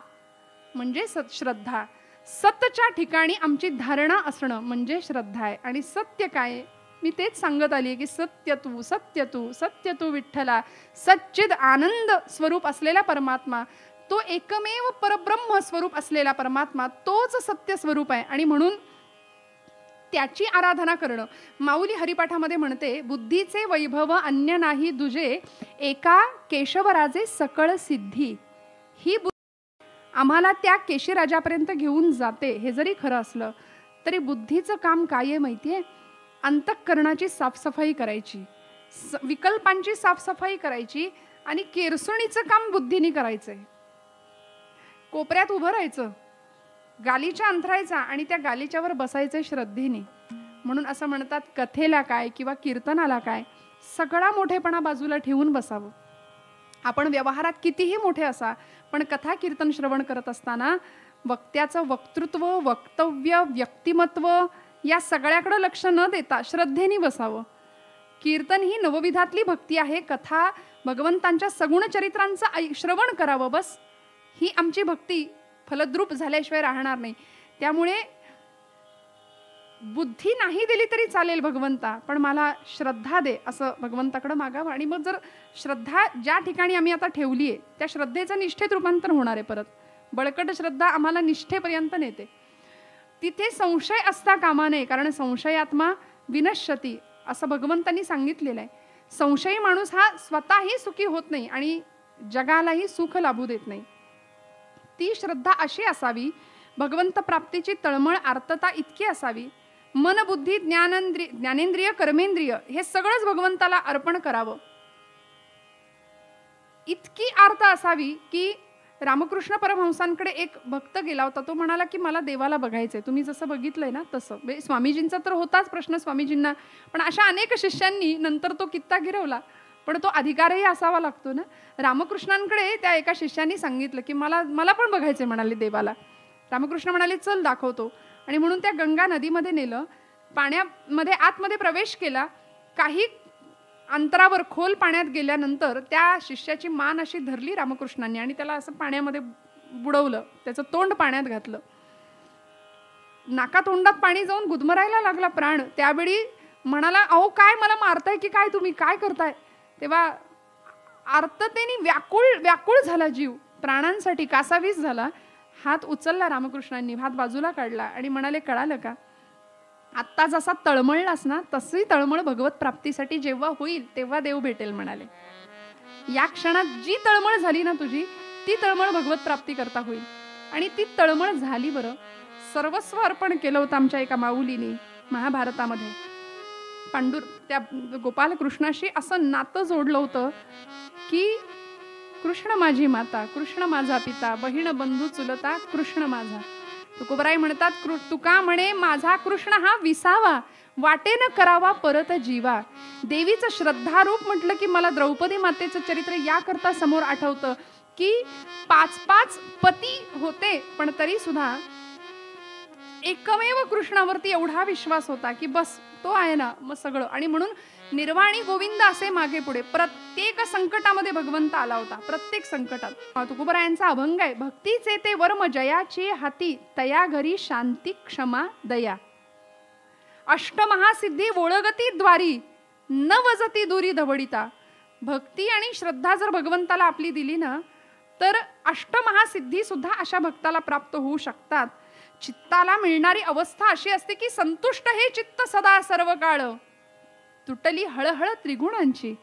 म्हणजे सतश्रद्धा. सतच्या ठिकाणी आमची धारणा असणं म्हणजे श्रद्धा आहे. आणि सत्य काय, मी तेच सांगत आली की सत्य तू सत्य तू सत्य तू विठ्ठला. सच्चिद आनंद स्वरूप असलेला परमात्मा, तो एकमेव परब्रह्म स्वरूप असलेला परमात्मा, तोच सत्य स्वरूप आहे. आणि म्हणून त्याची आराधना करणं. माऊली हरिपाठामध्ये म्हणते, बुद्धीचे वैभव अन्य नाही दुजे, एका केशवराजे सकळ सिद्धी. ही आम्हाला त्या केशीराजापर्यंत घेऊन जाते. हे जरी खरं असलं तरी बुद्धीचं काम काय आहे माहितीये? अंतःकरणाची साफसफाई करायची, विकल्पांची साफसफाई करायची, आणि केरसुणीचं काम बुद्धीने करायचंय. कोपऱ्यात उभं राहायचं, गालीच्या अंथरायचा आणि त्या गालीच्यावर बसायचं श्रद्धेने. म्हणून असं म्हणतात, कथेला काय किंवा कीर्तनाला काय, सगळा मोठेपणा बाजूला ठेवून बसावं. आपण व्यवहारात कितीही मोठे असा, पण कथा कीर्तन श्रवण करत असताना वक्त्याचं वक्तृत्व, वक्तव्य, व्यक्तिमत्व या सगळ्याकडे लक्ष न देता श्रद्धेने बसावं. कीर्तन ही नवविधातली भक्ती आहे. कथा भगवंतांच्या सगुण चरित्रांचं श्रवण करावं, बस ही आमची भक्ती फलद्रूप झाल्याशिवाय राहणार नाही. त्यामुळे बुद्धी नाही दिली तरी चालेल भगवंता, पण मला श्रद्धा दे असं भगवंताकडे मागावं. आणि मग जर श्रद्धा ज्या ठिकाणी आम्ही आता ठेवली आहे त्या श्रद्धेचं निष्ठेत रूपांतर होणार आहे. परत बळकट श्रद्धा आम्हाला निष्ठेपर्यंत नेते. तिथे संशय असता कामा नये, कारण संशयात्मा विनश्यती असं भगवंतांनी सांगितलेलं आहे. संशयी माणूस हा स्वतःही सुखी होत नाही आणि जगालाही सुख लाभू देत नाही. ती श्रद्धा अशी असावी, भगवंत प्राप्तीची तळमळ आर्तता इतकी असावी, मन बुद्धी ज्ञानेंद्रिय कर्मेंद्रिय हे सगळंच भगवंताला अर्पण करावं. इतकी आर्त असावी की रामकृष्ण परमहंसांकडे एक भक्त गेला होता. तो म्हणाला की मला देवाला बघायचंय, तुम्ही जसं बघितलंय ना तसं. स्वामीजींचा तर होताच प्रश्न स्वामीजींना, पण अशा अनेक शिष्यांनी नंतर तो कित्ता गिरवला, पण तो अधिकारही असावा लागतो ना. रामकृष्णांकडे त्या एका शिष्याने सांगितलं की मला पण बघायचंय म्हणाले देवाला. रामकृष्ण म्हणाले चल दाखवतो. आणि म्हणून त्या गंगा नदीमध्ये नेलं, पाण्यामध्ये आतमध्ये प्रवेश केला. काही अंतरावर खोल पाण्यात गेल्यानंतर त्या शिष्याची मान अशी धरली रामकृष्णांनी आणि त्याला असं पाण्यामध्ये बुडवलं, त्याचं तोंड पाण्यात घातलं. नाका तोंडात पाणी जाऊन गुदमरायला लागला प्राण. त्यावेळी म्हणाला अहो काय मला मारताय की काय, तुम्ही काय करताय. तेव्हा आर्ततेने व्याकुळ झाला जीव, प्राणांसाठी कासावीस झाला. हात उचलला रामकृष्णांनी, हात बाजूला काढला आणि म्हणाले कळालं का, आत्ता जसा तळमळलास ना तशी तळमळ भगवत प्राप्तीसाठी जेव्हा होईल तेव्हा देव भेटेल म्हणाले. या क्षणात जी तळमळ झाली ना तुझी, ती तळमळ भगवत प्राप्ती करता होईल. आणि ती तळमळ झाली. बरं, सर्वस्व अर्पण केलं होतं आमच्या एका माऊलीने महाभारतामध्ये. त्या गोपाल कृष्णाशी असं नातं जोडलं होतं की कृष्ण माझी माता, कृष्ण माझा पिता, बहीण बंधू चुलता, कृष्ण माझा. तुकोबराय म्हणतात तुका म्हणे माझा कृष्ण हा विसावा, वाटेन करावा परत जीवा. देवीचं श्रद्धारूप म्हटलं की मला द्रौपदी मातेचं चरित्र याकरता समोर आठवतं की 5-5 पती होते, पण तरी सुद्धा एकमेव कृष्णावरती एवढा विश्वास होता की बस तो आहे ना मग सगळं. आणि म्हणून निर्वाणी गोविंद असे मागे पुढे प्रत्येक संकटामध्ये भगवंत आला होता. प्रत्येक संकटात तुकोबरायांचा अभंग आहे, भक्तीचे ते वर्म जयाची हाती, तया घरी शांती क्षमा दया. अष्टमहासिद्धी ओळगती द्वारी, न वजती दुरी धवडिता. भक्ती आणि श्रद्धा जर भगवंताला आपली दिली ना तर अष्टमहासिद्धी सुद्धा अशा भक्ताला प्राप्त होऊ शकतात. चित्ताला मिळणारी अवस्था अशी असते की संतुष्ट हे चित्त सदा सर्व काळ, तुटली हळहळ त्रिगुणांची.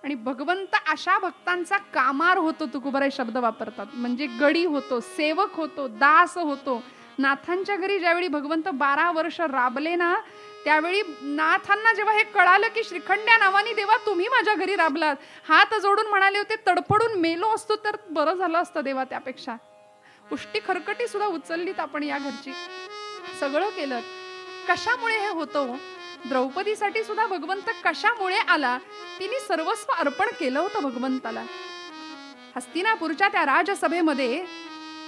आणि भगवंत अशा भक्तांचा कामार होतो. तुकोबराय शब्द वापरतात, म्हणजे गडी होतो, सेवक होतो, दास होतो. नाथांच्या घरी ज्यावेळी भगवंत 12 वर्ष राबले ना, त्यावेळी नाथांना जेव्हा हे कळालं की श्रीखंड्या नावानी देवा तुम्ही माझ्या घरी राबलात, हात जोडून म्हणाले होते तडफडून मेलो असतो तर बरं झालं असतं देवा. त्यापेक्षा उष्टी खरकटी सुद्धा उचललीत आपण या घरची, सगळं केलं. कशामुळे हे होतं? द्रौपदीसाठी सुद्धा भगवंत कशामुळे आला? तिने सर्वस्व अर्पण केलं होतं भगवंताला. हस्तिनापूरच्या त्या राजसभेमध्ये,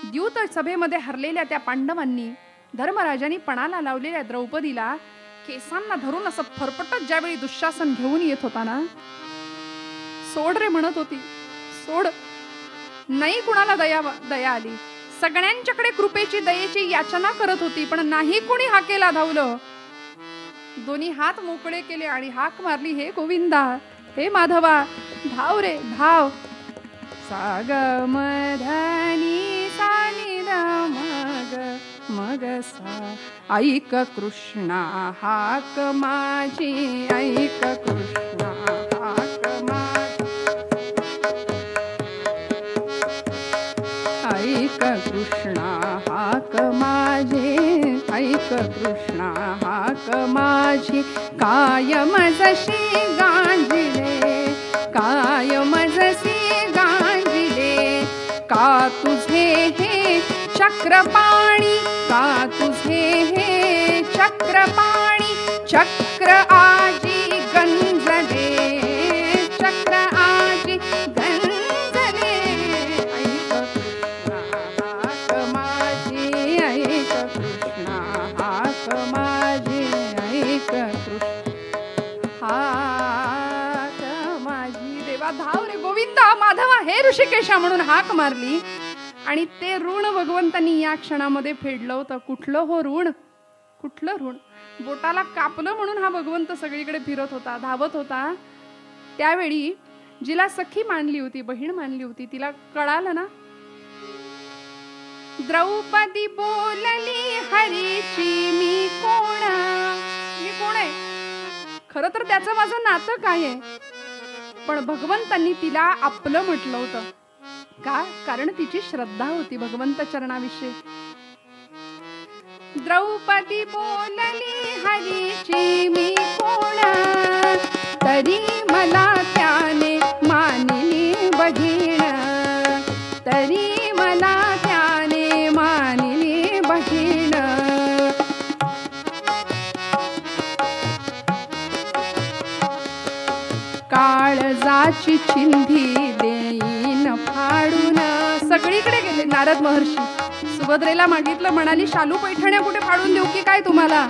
द्यूत सभेमध्ये हरलेल्या त्या पांडवांनी धर्मराजांनी पणाला लावलेल्या द्रौपदीला केसांना धरून असं फरफटत ज्यावेळी दुःशासन घेऊन येत होता ना, सोड रे म्हणत होती, सोड. नाही कुणाला दया आली. सगळ्यांच्याकडे कृपेची दयेची याचना करत होती, पण नाही कोणी हाकेला धावलं. दोन्ही हात मोकळे केले आणि हाक मारली, हे गोविंदा, हे माधवा, धाव रे धाव. साग मधनी सानी मग मग सा. ऐक कृष्णा हाक माझी, ऐक कृष्णा हाक माझी, ऐक कृष्णा हाक माझे, ऐक कृष्णा हाक माझी. कायम जशी गांजिले, कायम जशी गांजिले, का तुझे हे चक्रपाणी, का तुझे हे चक्रपाणी. चक्र आजी गंजले, चक्र आजी गंजले. ऐक कृष्णा हाक माझी, ऐक कृष्णा हाक माझी, ऐक कृष्णा हाक माझी. देवा धाव रे गोविंदा, माधवा, हे ऋषिकेशा म्हणून हाक मारली. आणि ते ऋण भगवंतांनी या क्षणामध्ये फेडलं होतं. कुठलं हो ऋण? कुठलं ऋण? बोटाला कापलं म्हणून हा भगवंत सगळीकडे फिरत होता, धावत होता. त्यावेळी जिला सखी मानली होती, बहीण मानली होती, तिला कळालं ना, द्रौपदी बोलली हरीची मी कोण आहे. खरं तर त्याचं माझं नातं काय आहे, पण भगवंतांनी तिला आपलं म्हटलं होतं. का? कारण तिची श्रद्धा होती भगवंत चरणाविषयी. द्रौपदी बोलली हरीची मी कोण, तरी मला त्याने मानली बहीण, तरी मला त्याने मानली बहीण. काळजाची चिंधी देईन फाडून. सगळीकडे गेले नारद महर्षी. सुभद्रेला मागितलं, म्हणाली शालू पैठण्या कुठे फाडून देऊ की काय तुम्हाला?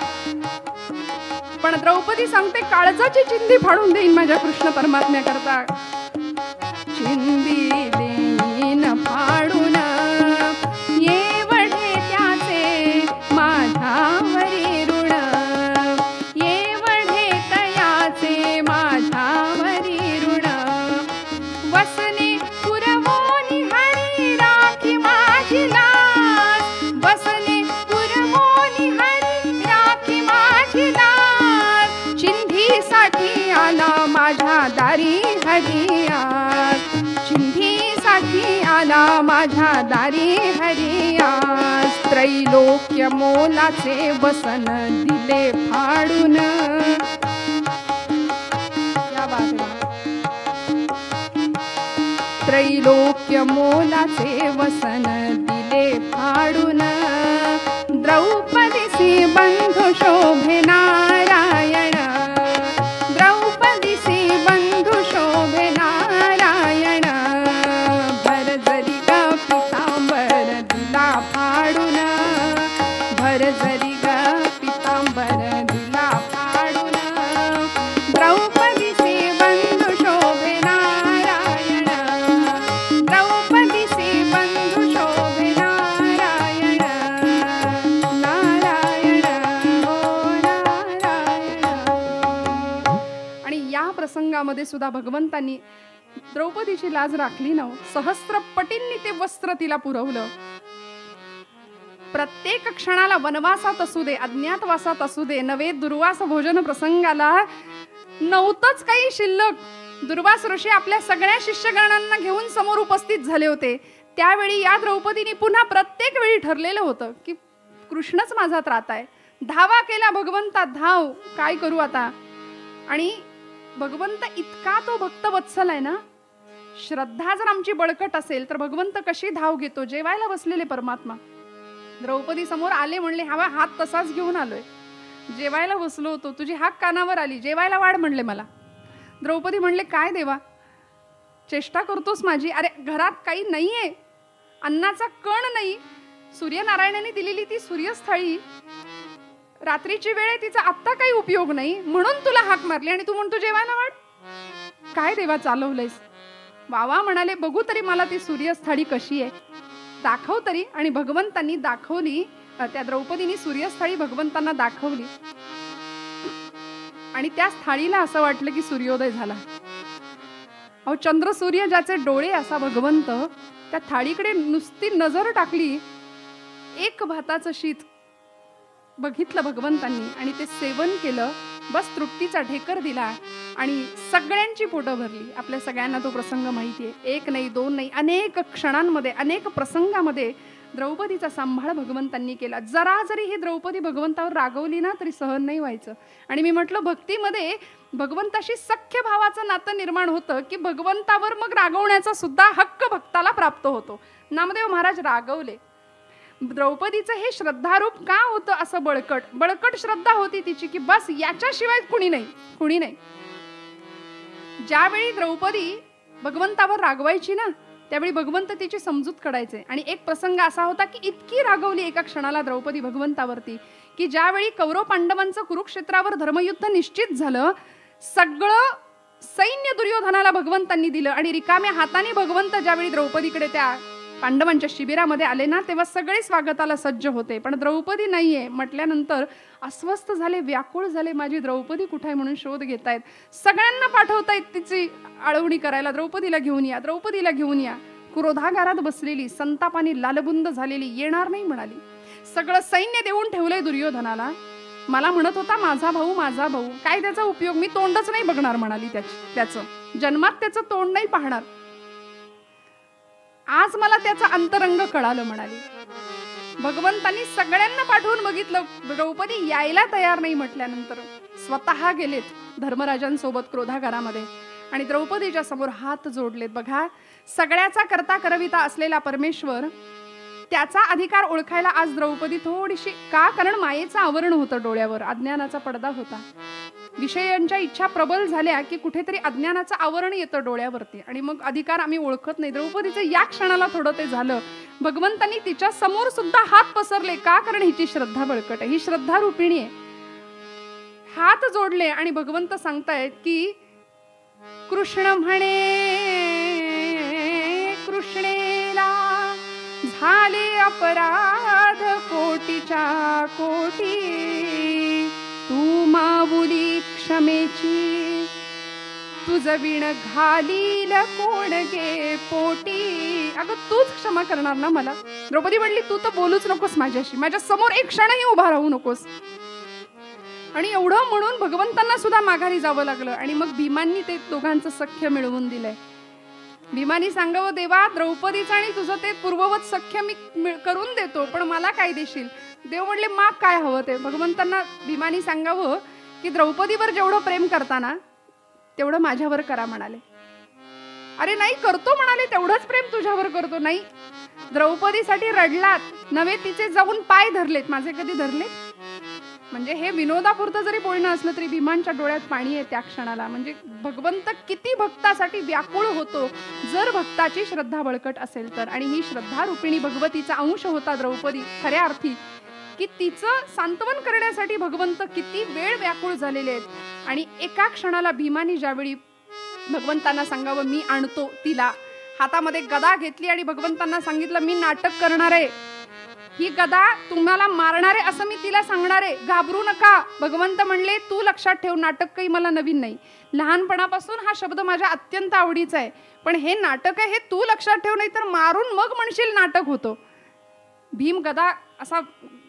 पण द्रौपदी सांगते, काळजाची चिंधी फाडून देईन माझ्या कृष्ण परमात्म्याकरता. चिंधी देईन फाडून, एवढे त्याचे माझ्यावरी ऋण, एवढे तयाचे माझ्यावरी ऋण. वसने पुरवोनी हरी राखी माझी लाज, वसने पुरवोनी हरी राखी माझी लाज. चिंधीसाठी आला माझ्या दारी हरी आज, चिंधीसाठी आला माझ्या दारी हरी आज. त्रैलोक्य मोलाचे वसन दिले फाडून. त्रैलोक्य मोलाचे वसन दिले फाडून. द्रौपदीसी बंधू शोभे नारायण, द्रौपदीसी बंधू शोभे नारायण. भर जरी ग पितांबर दिला फाडून, भर जरी ग पितांबर दिला फाडून. द्रौपदीसी बंधू शोभे नारायण, द्रौपदीसी बंधू शोभे नारायण. नारायण ओ नारायण. आणि या प्रसंगामध्ये सुद्धा भगवंतांनी द्रौपदीची लाज राखली ना. सहस्त्र पटींनी ते वस्त्र तिला पुरवलं. प्रत्येक क्षणाला वनवासात असू दे, अज्ञातवासात असू दे, नवे दुर्वास भोजन प्रसंगाला नव्हतंच काही शिल्लक. दुर्वास ऋषी आपल्या सगळ्या शिष्यगणांना घेऊन समोर उपस्थित झाले होते. त्यावेळी या द्रौपदीने पुन्हा प्रत्येक वेळी ठरलेलं होतं की कृष्णच माझा त्राता आहे. धावा केला भगवंता, धाव, काय करू आता. आणि भगवंत इतका तो भक्तवत्सल आहे ना. श्रद्धा जर आमची बळकट असेल तर भगवंत कशी धाव घेतो. जेवायला बसलेले परमात्मा द्रौपदी समोर आले, म्हणले हवा हात तसाच घेऊन आलोय, जेवायला बसलो होतो, तुझी हाक कानावर आली, जेवायला वाढ म्हणले मला. द्रौपदी म्हणले, काय देवा चेष्टा करतोस माझी? अरे घरात काही नाहीये, अन्नाचा कण नाही. सूर्यनारायणाने दिलेली ती सूर्यस्थळी, रात्रीची वेळ आहे, तिचा आत्ता काही उपयोग नाही, म्हणून तुला हाक मारली आणि तू म्हणतो जेवायला वाढ. काय देवा चालवलंयस? बाबा म्हणाले, बघू तरी मला ती सूर्यस्थळी कशी आहे, दाखव तरी. आणि भगवंतांनी दाखवली. त्या द्रौपदीने सूर्यस्थळी भगवंतांना दाखवली आणि त्या स्थाळीला असं वाटलं की सूर्योदय झाला. अहो चंद्र सूर्य ज्याचे डोळे असा भगवंत त्या थाळीकडे नुसती नजर टाकली, एक भाताचं शीत बघितलं भगवंतांनी आणि ते सेवन केलं. बस तृप्तीचा ढेकर दिला आणि सगळ्यांची पोटं भरली. आपल्या सगळ्यांना तो प्रसंग माहिती आहे. एक नाही, दोन नाही, अनेक क्षणांमध्ये, अनेक प्रसंगामध्ये द्रौपदीचा सांभाळ भगवंतांनी केला. जरा जरी ही द्रौपदी भगवंतावर रागवली ना तरी सहन नाही व्हायचं. आणि मी म्हटलं, भक्तीमध्ये भगवंताशी सख्य भावाचं नातं निर्माण होतं की भगवंतावर मग रागवण्याचा सुद्धा हक्क भक्ताला प्राप्त होतो. नामदेव महाराज रागवले. द्रौपदीचं हे श्रद्धारूप का होतं असं बळकट, बळकट श्रद्धा होती तिची की बस याच्याशिवाय कुणी नाही, कुणी नाही. ज्यावेळी द्रौपदी भगवंतावर रागवायची ना त्यावेळी भगवंत तिची समजूत काढायचे. आणि एक प्रसंग असा होता की इतकी रागवली एका क्षणाला द्रौपदी भगवंतावरती की ज्यावेळी कौरव पांडवांचं कुरुक्षेत्रावर धर्मयुद्ध निश्चित झालं, सगळं सैन्य दुर्योधनाला भगवंतांनी दिलं आणि रिकाम्या हाताने भगवंत ज्यावेळी द्रौपदीकडे त्या पांडवांच्या शिबिरामध्ये आले ना तेव्हा सगळे स्वागताला सज्ज होते, पण द्रौपदी नाहीये म्हटल्यानंतर अस्वस्थ झाले, व्याकुळ झाले. माझी द्रौपदी कुठे आहे म्हणून शोध घेतायत. सगळ्यांना पाठवतायत तिची आळवणी करायला, द्रौपदीला घेऊन या, द्रौपदीला घेऊन या. क्रोधागारात बसलेली, संतापाने लालबुंद झालेली येणार नाही म्हणाली. सगळं सैन्य देऊन ठेवलंय दुर्योधनाला. मला म्हणत होता माझा भाऊ माझा भाऊ, काय त्याचा उपयोग, मी तोंडच नाही बघणार म्हणाली. त्याचं जन्मात त्याचं तोंड नाही पाहणार. आज मला त्याचा अंतरंग कळालं म्हणाली. भगवंतांनी सगळ्यांना पाठवून बघितलं, द्रौपदी यायला तयार नाही म्हटल्यानंतर स्वतः गेलेत धर्मराजांसोबत क्रोधागारामध्ये आणि द्रौपदीच्या समोर हात जोडलेत. बघा, सगळ्याचा करता करविता असलेला परमेश्वर, त्याचा अधिकार ओळखायला आज द्रौपदी थोडीशी का, कारण मायेचं आवरण होतं डोळ्यावर, अज्ञानाचा पडदा होता. विषयांच्या इच्छा प्रबल झाल्या की कुठेतरी अज्ञानाचं आवरण येतं डोळ्यावरती आणि मग अधिकार आम्ही ओळखत नाही. द्रौपदीचं या क्षणाला थोडं ते झालं. भगवंतांनी तिच्या समोर सुद्धा हात पसरले का, कारण हिची श्रद्धा बळकट आहे, ही श्रद्धा रूपिणी आहे. हात जोडले आणि भगवंत सांगतायत की कृष्ण म्हणे कृष्णेला झाले अपराध कोटीच्या कोटी, तू माऊली क्षमेची तुझ विण घालील कोण गे पोटी. अगं तूच क्षमा करणार ना मला. द्रौपदी म्हणली तू तर बोलूच नकोस माझ्याशी, माझ्या समोर एक क्षणही उभा राहू नकोस. आणि एवढं म्हणून भगवंतांना सुद्धा माघारी जावं लागलं आणि मग भीमांनी ते दोघांचं सख्य मिळवून दिलंय. भीमानी सांगावं, देवा द्रौपदीचं आणि तुझं ते पूर्ववत सख्य मी करून देतो, पण मला काय देशील. देव म्हणले माग काय हवं ते. भगवंतांना भीमानी सांगावं की द्रौपदीवर जेवढं प्रेम करताना तेवढं माझ्यावर करा म्हणाले. अरे नाही करतो म्हणाले, तेवढंच प्रेम तुझ्यावर करतो. नाही, द्रौपदीसाठी रडलात नव्हे, तिचे जाऊन पाय धरलेत. माझे कधी धरलेत? म्हणजे हे विनोदापुरतं जरी बोलणं असलं तरी भीमांच्या डोळ्यात पाणी आहे त्या क्षणाला. म्हणजे भगवंत किती भक्तासाठी व्याकुळ होतो जर भक्ताची श्रद्धा बळकट असेल तर. आणि ही श्रद्धा रूपिणी भगवतीचा अंश होता द्रौपदी खऱ्या अर्थी, की तिचं सांत्वन करण्यासाठी भगवंत किती वेळ व्याकुळ झालेले आहेत. आणि एका क्षणाला भीमानी ज्यावेळी भगवंतांना सांगावं मी आणतो तिला, हातामध्ये गदा घेतली आणि भगवंतांना सांगितलं मी नाटक करणार आहे, ही गदा तुम्हाला मारणार आहे असं मी तिला सांगणार आहे, घाबरू नका. भगवंत म्हणले तू लक्षात ठेव, नाटक काही मला नवीन नाही, लहानपणापासून हा शब्द माझ्या अत्यंत आवडीचा आहे, पण हे नाटक आहे हे तू लक्षात ठेव, नाही तर मारून मग म्हणशील नाटक होतो. भीम गदा असा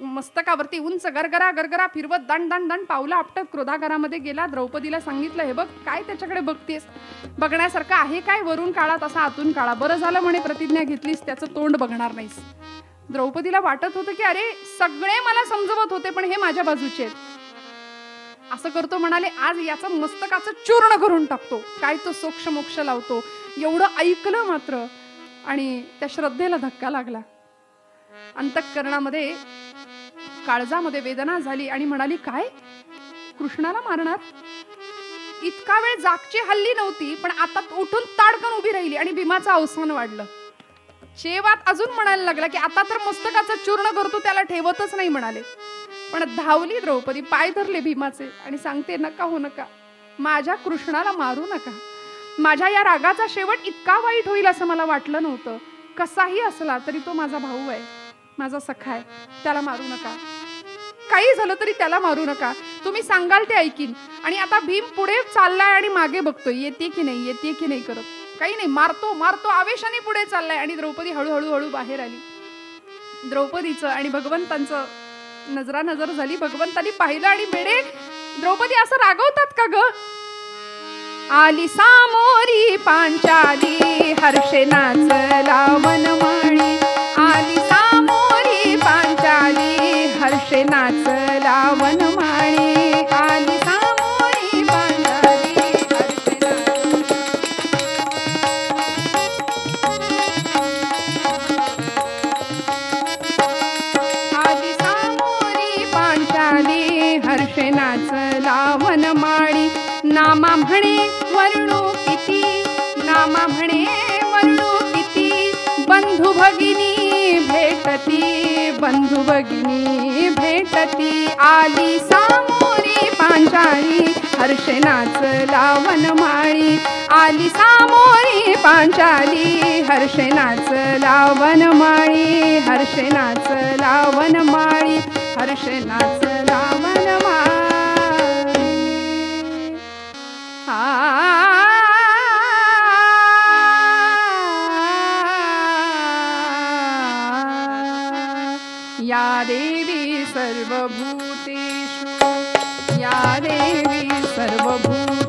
मस्तकावरती उंच गरगरा गरगरा फिरवत दंड दंड दंड पावलं आपटत क्रोधागारामध्ये गेला. द्रौपदीला सांगितलं हे बघ काय त्याच्याकडे बघतेस, बघण्यासारखं आहे काय, वरून काळा तसा आतून काळा, बरं झालं म्हणे प्रतिज्ञा घेतलीस, त्याचं तोंड बघणार नाहीस. द्रौपदीला वाटत होतं की अरे सगळे मला समजवत होते पण हे माझ्या बाजूचे आहेत. असं करतो म्हणाले आज याचं मस्तकाचं चूर्ण करून टाकतो, काय तो सोक्ष मोक्ष लावतो. एवढं ऐकलं मात्र आणि त्या श्रद्धेला धक्का लागला. अंतःकरणामध्ये काळजामध्ये वेदना झाली आणि म्हणाली काय कृष्णाला मारणार. इतका वेळ जागची हल्ली नव्हती पण आता उठून ताडकन उभी राहिली आणि भीमाचं अवसान वाढलं. शेवात अजून म्हणायला लागला की आता तर मस्तकाचं चूर्ण करतो, त्याला ठेवतच नाही म्हणाले. पण धावली द्रौपदी, पाय धरले भीमाचे आणि सांगते नका हो नका, माझ्या कृष्णाला मारू नका. माझ्या या रागाचा शेवट इतका वाईट होईल असं मला वाटलं नव्हतं. कसाही असला तरी तो माझा भाऊ आहे, माझा सखा आहे, त्याला मारू नका. काही झालं तरी त्याला मारू नका, तुम्ही सांगाल ते ऐकीन. आणि आता भीम पुढे चाललाय आणि मागे बघतोय येते की नाही येते की नाही करत, काही नाही, मारतो मारतो आवेशाने पुढे चाललाय. आणि द्रौपदी हळूहळू हळू बाहेर आली. द्रौपदीचं आणि भगवंतांचं नजरा नजर झाली. भगवंतांनी पाहिलं आणि मेडे द्रौपदी असं रागवतात का ग. आली सामोरी पांचाली हर्षे नाचला वनमाळी, आली सामोरी पांचाली हर्षे नाचला वनमाळी, आली सामोरी पांचाली हर्षे आली सामोरी पांचाली हर्षे नाचला वनमाळी. नामा म्हणे वर्णू किती, नामा म्हणे वर्णू किती, बंधू भगिनी भेटती, बंधू भगिनी भेटती. आली सामोरी पांचाळी हर्षे नाचला वनमाळी आली सामोरी पांचाली हर्षे नाचला वनमाळी हर्षे नाचला वनमाळी हर्षे नाचला वनमाळी या देवी सर्वभूतेषु या देवी सर्वभूतेषु